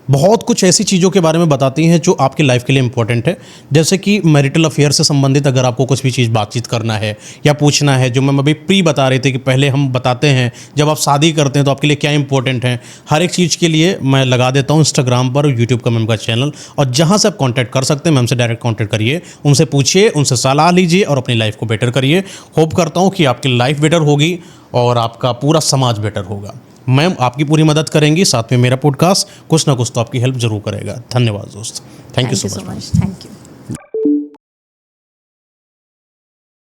बहुत कुछ ऐसी चीज़ों के बारे में बताती हैं जो आपकी लाइफ के लिए इंपॉर्टेंट है, जैसे कि मैरिटल अफेयर से संबंधित अगर आपको कुछ भी चीज़ बातचीत करना है या पूछना है, जो मैम अभी प्री बता रहे थे कि पहले हम बताते हैं जब आप शादी करते हैं तो आपके लिए क्या इंपॉर्टेंट है, हर एक चीज़ के लिए मैं लगा देता हूँ इंस्टाग्राम पर, यूट्यूब का मैम का चैनल, और जहाँ से आप कॉन्टैक्ट कर सकते हैं मैम से डायरेक्ट कॉन्टैक्ट करिए, उनसे पूछिए, उनसे सलाह लीजिए और अपनी लाइफ को बेटर करिए। होप करता हूँ कि आपकी लाइफ बेटर होगी और आपका पूरा समाज बेटर होगा। मैम आपकी पूरी मदद करेंगी, साथ में मेरा पॉडकास्ट कुछ ना कुछ तो आपकी हेल्प जरूर करेगा। धन्यवाद दोस्त, thank you so much. Thank you.